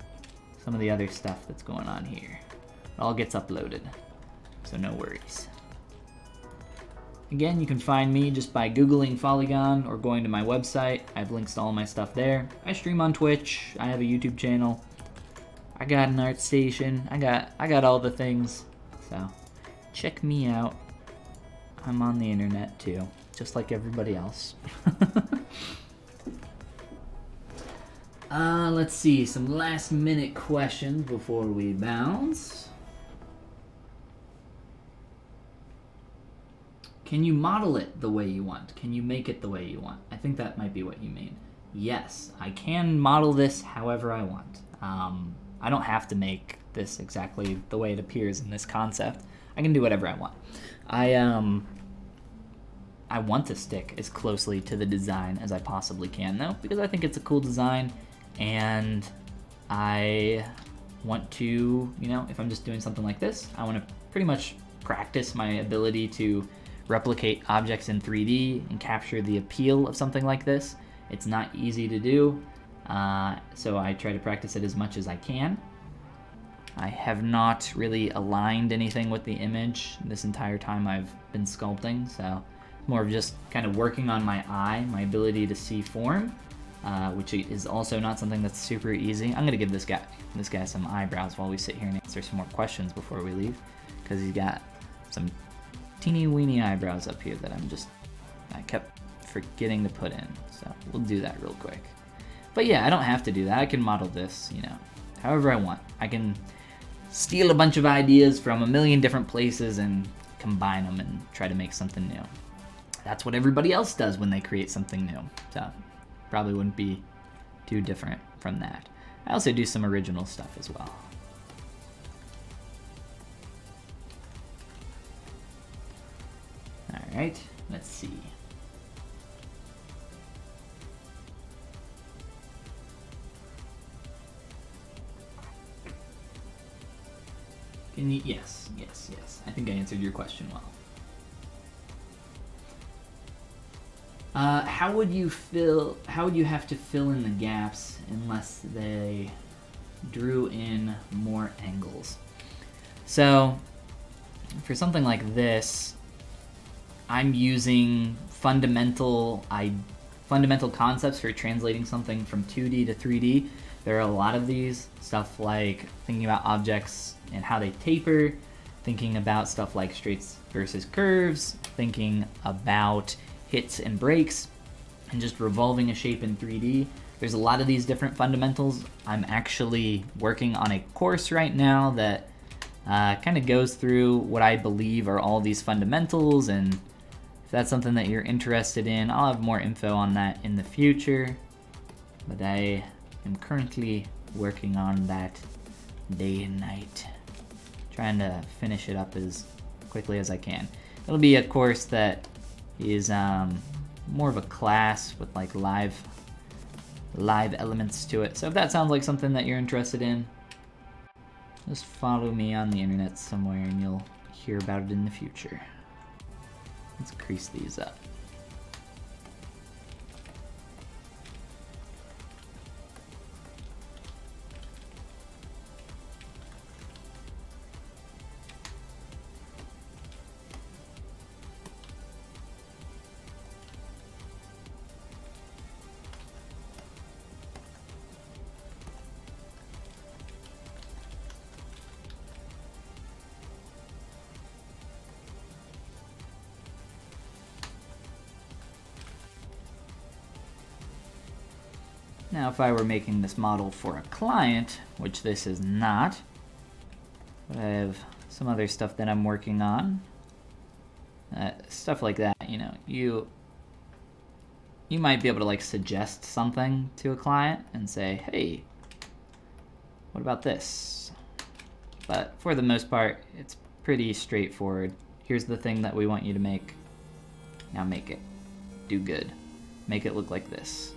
some of the other stuff that's going on here. It all gets uploaded, so no worries. Again, you can find me just by Googling Follygon or going to my website. I have links to all my stuff there. I stream on Twitch. I have a YouTube channel. I got an art station. I got all the things. So check me out. I'm on the internet too, just like everybody else. Let's see, some last minute questions before we bounce. Can you model it the way you want? Can you make it the way you want? I think that might be what you mean. Yes, I can model this however I want. I don't have to make this exactly the way it appears in this concept. I can do whatever I want. I want to stick as closely to the design as I possibly can though, because I think it's a cool design, and I want to, you know, if I'm just doing something like this, I want to pretty much practice my ability to replicate objects in 3D and capture the appeal of something like this. It's not easy to do, so I try to practice it as much as I can. I have not really aligned anything with the image this entire time I've been sculpting, so more of just kind of working on my eye, my ability to see form, which is also not something that's super easy. I'm gonna give this guy some eyebrows while we sit here and answer some more questions before we leave, because he's got some teeny weeny eyebrows up here that I kept forgetting to put in, so we'll do that real quick. But yeah, I don't have to do that. I can model this, you know, however I want. I can steal a bunch of ideas from a million different places and combine them and try to make something new. That's what everybody else does when they create something new, so probably wouldn't be too different from that. I also do some original stuff as well. All right, let's see. Can you, yes. I think I answered your question well. How would you have to fill in the gaps unless they drew in more angles? So for something like this, I'm using fundamental concepts for translating something from 2D to 3D. There are a lot of these, stuff like thinking about objects and how they taper, thinking about stuff like straights versus curves, thinking about hits and breaks, and just revolving a shape in 3D. There's a lot of these different fundamentals. I'm actually working on a course right now that kind of goes through what I believe are all these fundamentals, and if that's something that you're interested in, I'll have more info on that in the future. But I am currently working on that day and night, trying to finish it up as quickly as I can. It'll be a course that is more of a class with like live elements to it. So if that sounds like something that you're interested in, just follow me on the internet somewhere and you'll hear about it in the future. Let's crease these up. Now, if I were making this model for a client, which this is not, but I have some other stuff that I'm working on, stuff like that, you know, you might be able to like suggest something to a client and say, hey, what about this? But for the most part, it's pretty straightforward. Here's the thing that we want you to make. Now make it. Do good. Make it look like this.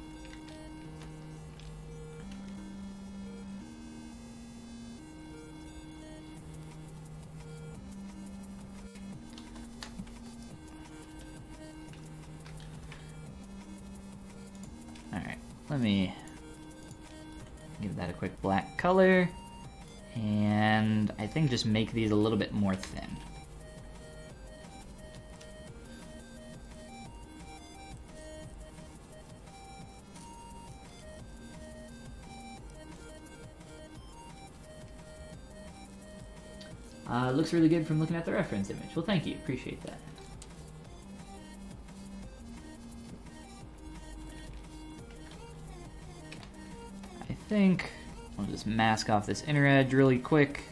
Let me give that a quick black color, and I think just make these a little bit more thin. Looks really good from looking at the reference image. Well, thank you. Appreciate that. I think I'll just mask off this inner edge really quick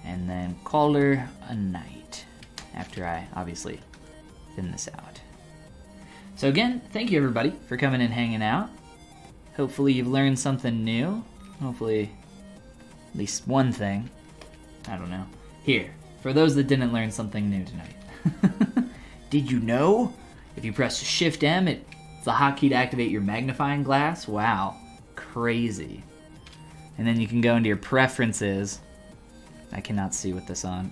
and then call her a night after I obviously thin this out. So again, thank you everybody for coming and hanging out. Hopefully you've learned something new. Hopefully at least one thing. I don't know. Here, for those that didn't learn something new tonight. Did you know if you press Shift M, it's the hotkey to activate your magnifying glass? Wow, crazy. And then you can go into your preferences. I cannot see with this on.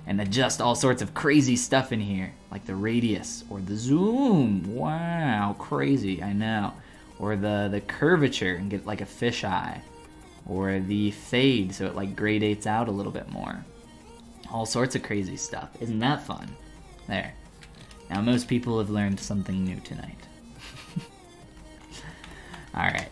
and adjust all sorts of crazy stuff in here, like the radius or the zoom. Wow, crazy, I know. Or the curvature and get like a fisheye. Or the fade so it like gradates out a little bit more. All sorts of crazy stuff. Isn't that fun? There. Now most people have learned something new tonight. Alright.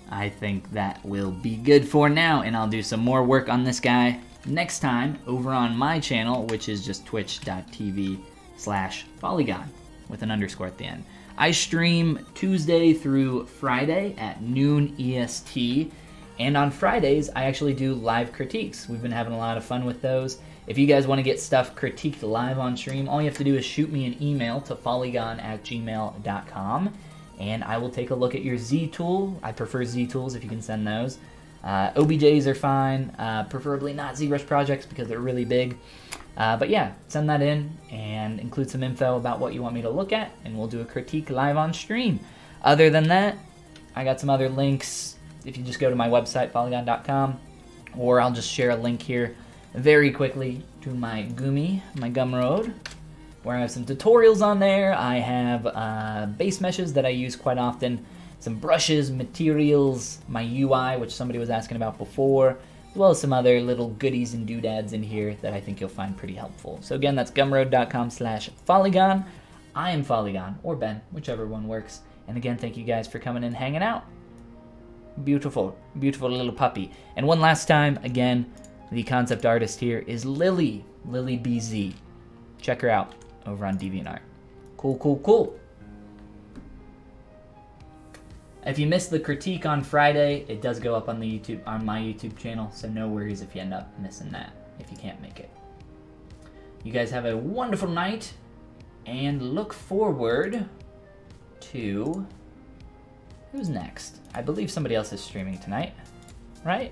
I think that will be good for now, and I'll do some more work on this guy next time over on my channel, which is just twitch.tv/Follygon with an underscore at the end. I stream Tuesday through Friday at noon EST, and on Fridays I actually do live critiques. We've been having a lot of fun with those. If you guys want to get stuff critiqued live on stream, all you have to do is shoot me an email to follygon@gmail.com, and I will take a look at your Z tool. I prefer Z tools if you can send those. OBJs are fine, preferably not ZBrush projects because they're really big. But yeah, send that in and include some info about what you want me to look at, and we'll do a critique live on stream. Other than that, I got some other links if you just go to my website, follygon.com, or I'll just share a link here very quickly to my Gumroad, where I have some tutorials on there. I have base meshes that I use quite often, some brushes, materials, my UI, which somebody was asking about before, as well as some other little goodies and doodads in here that I think you'll find pretty helpful. So again, that's gumroad.com/Follygon. I am Follygon, or Ben, whichever one works. And again, thank you guys for coming and hanging out. Beautiful, beautiful little puppy. And one last time, again, the concept artist here is lilibz. Check her out over on DeviantArt. Cool, cool, cool. If you missed the critique on Friday, it does go up on my YouTube channel, so no worries if you end up missing that, if you can't make it. You guys have a wonderful night, and look forward to... Who's next? I believe somebody else is streaming tonight, right?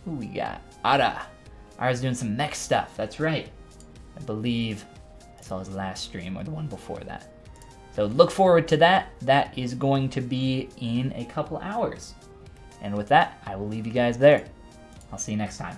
Who we got? Ara. Ara's doing some mech stuff, that's right. I believe I saw his last stream, or the one before that. So look forward to that. That is going to be in a couple hours. And with that, I will leave you guys there. I'll see you next time.